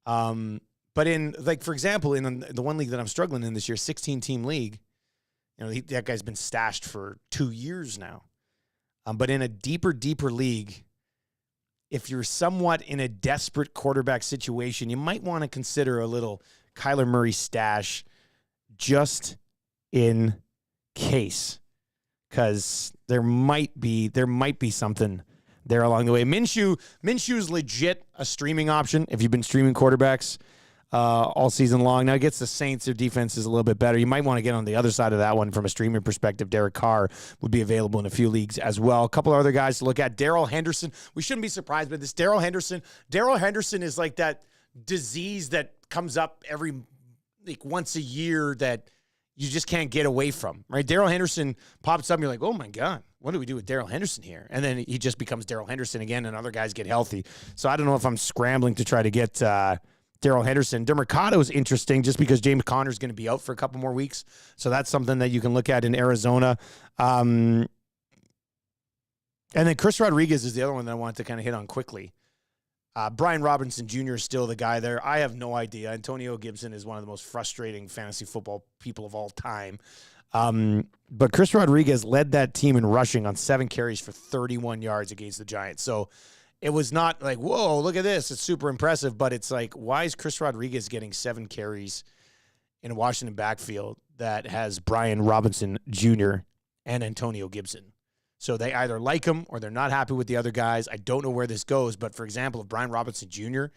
But in, for example, in the one league that I'm struggling in this year, 16-team league, that guy's been stashed for 2 years now. But in a deeper league, if you're somewhat in a desperate quarterback situation, you might want to consider a little Kyler Murray stash just in case, because there might be something there along the way. Minshew's legit a streaming option if you've been streaming quarterbacks all season long. Now, against the Saints, their defense is a little bit better. You might want to get on the other side of that one from a streaming perspective. Derek Carr would be available in a few leagues as well. A couple of other guys to look at. Darrell Henderson. We shouldn't be surprised by this. Darrell Henderson is like that disease that comes up every once a year that you just can't get away from, right? Darrell Henderson pops up and you're like, oh my God, what do we do with Darrell Henderson here? And then he just becomes Darrell Henderson again and other guys get healthy. So I don't know if I'm scrambling to try to get Darrell Henderson. DeMercado is interesting just because James Conner is going to be out for a couple more weeks. So that's something that you can look at in Arizona. And then Chris Rodriguez is the other one that I wanted to kind of hit on quickly. Brian Robinson Jr. is still the guy there. I have no idea. Antonio Gibson is one of the most frustrating fantasy football people of all time. But Chris Rodriguez led that team in rushing on 7 carries for 31 yards against the Giants. So it was not like, whoa, look at this. It's super impressive. But it's like, why is Chris Rodriguez getting 7 carries in a Washington backfield that has Brian Robinson Jr. and Antonio Gibson? So they either like him or they're not happy with the other guys. I don't know where this goes. But, for example, if Brian Robinson Jr.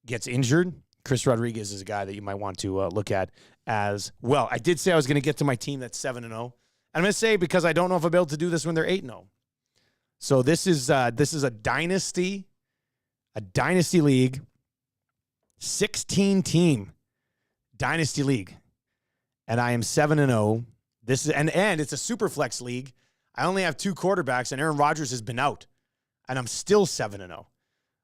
gets injured, Chris Rodriguez is a guy that you might want to look at as well. I did say I was going to get to my team that's 7-0. I'm going to say because I don't know if I'll be able to do this when they're 8-0. So this is a dynasty league, 16-team dynasty league, and I am 7-0. This is and it's a super flex league. I only have 2 quarterbacks, and Aaron Rodgers has been out, and I'm still 7-0.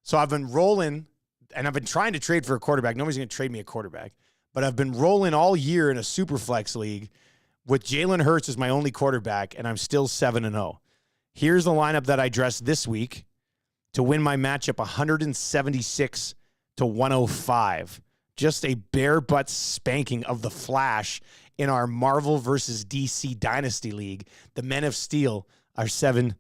So I've been rolling, and I've been trying to trade for a quarterback. Nobody's going to trade me a quarterback, but I've been rolling all year in a super flex league with Jalen Hurts as my only quarterback, and I'm still 7-0. Here's the lineup that I dressed this week to win my matchup 176-105. Just a bare butt spanking of the Flash in our Marvel versus DC Dynasty League. The Men of Steel are 7-0.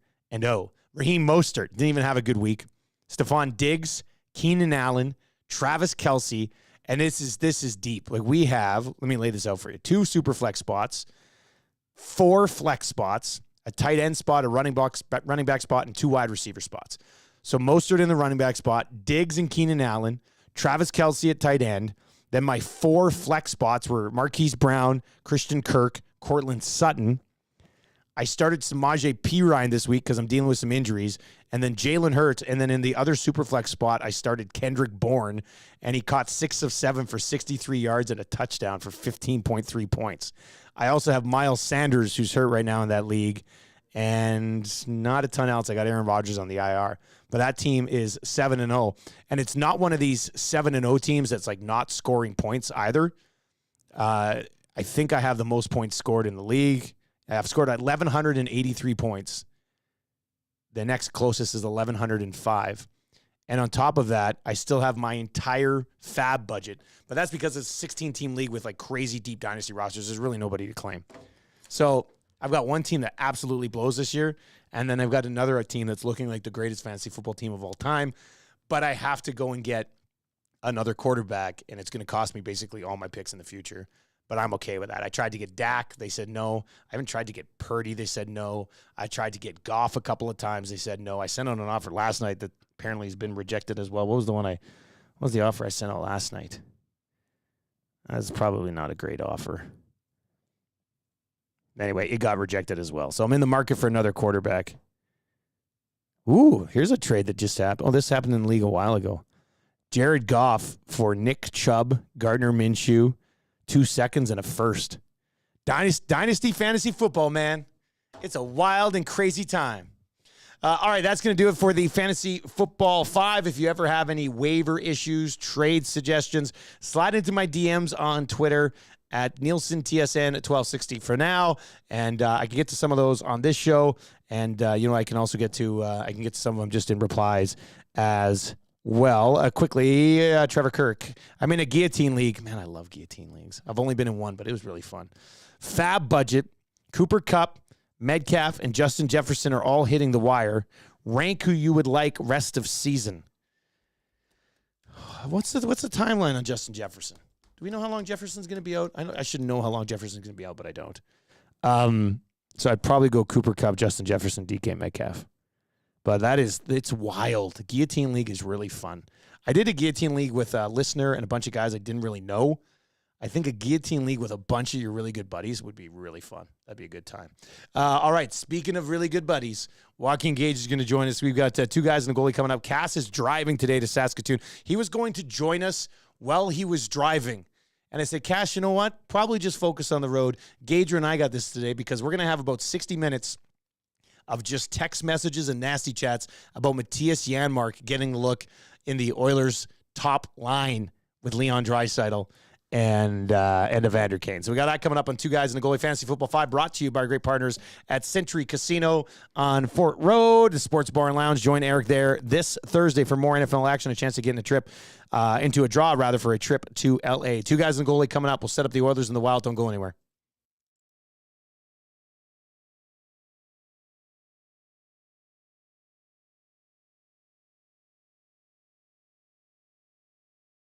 Raheem Mostert didn't even have a good week. Stephon Diggs, Keenan Allen, Travis Kelce, and this is deep. Like we have, let me lay this out for you. 2 super flex spots, 4 flex spots, a tight end spot, a running back spot, and 2 wide receiver spots. So Mostert in the running back spot, Diggs and Keenan Allen, Travis Kelce at tight end. Then my 4 flex spots were Marquise Brown, Christian Kirk, Cortland Sutton. I started Samaje Perine this week because I'm dealing with some injuries. And then Jalen Hurts. And then in the other super flex spot, I started Kendrick Bourne. And he caught 6 of 7 for 63 yards and a touchdown for 15.3 points. I also have Miles Sanders, who's hurt right now in that league. And not a ton else. I got Aaron Rodgers on the IR. But that team is 7-0. And it's not one of these 7-0 teams that's like not scoring points either. I think I have the most points scored in the league. I've scored 1,183 points. The next closest is 1,105. And on top of that, I still have my entire fab budget. But that's because it's a 16-team league with like crazy deep dynasty rosters. There's really nobody to claim. So I've got one team that absolutely blows this year, and then I've got another team that's looking like the greatest fantasy football team of all time. But I have to go and get another quarterback, and it's going to cost me basically all my picks in the future. But I'm okay with that. I tried to get Dak. They said no. I haven't tried to get Purdy. They said no. I tried to get Goff a couple of times. They said no. I sent out an offer last night that apparently has been rejected as well. What was the offer I sent out last night? That's probably not a great offer. Anyway, it got rejected as well. So I'm in the market for another quarterback. Ooh, here's a trade that just happened. Oh, this happened in the league a while ago. Jared Goff for Nick Chubb, Gardner Minshew, 2 seconds and a first. Dynasty fantasy football, man. It's a wild and crazy time. All right, that's going to do it for the Fantasy Football 5. If you ever have any waiver issues, trade suggestions, slide into my DMs on Twitter at NielsonTSN1260 for now. And I can get to some of those on this show. And, I can also get to some of them just in replies as well. Quickly, Trevor Kirk. I'm in a guillotine league. Man, I love guillotine leagues. I've only been in one, but it was really fun. Fab budget, Cooper Kupp, Metcalf, and Justin Jefferson are all hitting the wire. Rank who you would like rest of season. What's the timeline on Justin Jefferson? Do we know how long Jefferson's going to be out? I should know how long Jefferson's going to be out, but I don't. So I'd probably go Cooper Kupp, Justin Jefferson, DK Metcalf. But it's wild. The Guillotine League is really fun. I did a Guillotine League with a listener and a bunch of guys I didn't really know. I think a Guillotine League with a bunch of your really good buddies would be really fun. That'd be a good time. All right, speaking of really good buddies, Joaquin Gage is going to join us. We've got 2 guys in the goalie coming up. Cass is driving today to Saskatoon. He was going to join us while he was driving. And I said, Cass, you know what? Probably just focus on the road. Gager and I got this today because we're going to have about 60 minutes of just text messages and nasty chats about Matthias Janmark getting the look in the Oilers' top line with Leon Draisaitl and Evander Kane. So we got that coming up on 2 Guys in the Goalie Fantasy Football 5, brought to you by our great partners at Century Casino on Fort Road, the Sports Bar and Lounge. Join Eric there this Thursday for more NFL action, a chance to get into a draw for a trip to L.A. 2 Guys in the Goalie coming up. We'll set up the Oilers in the Wild. Don't go anywhere.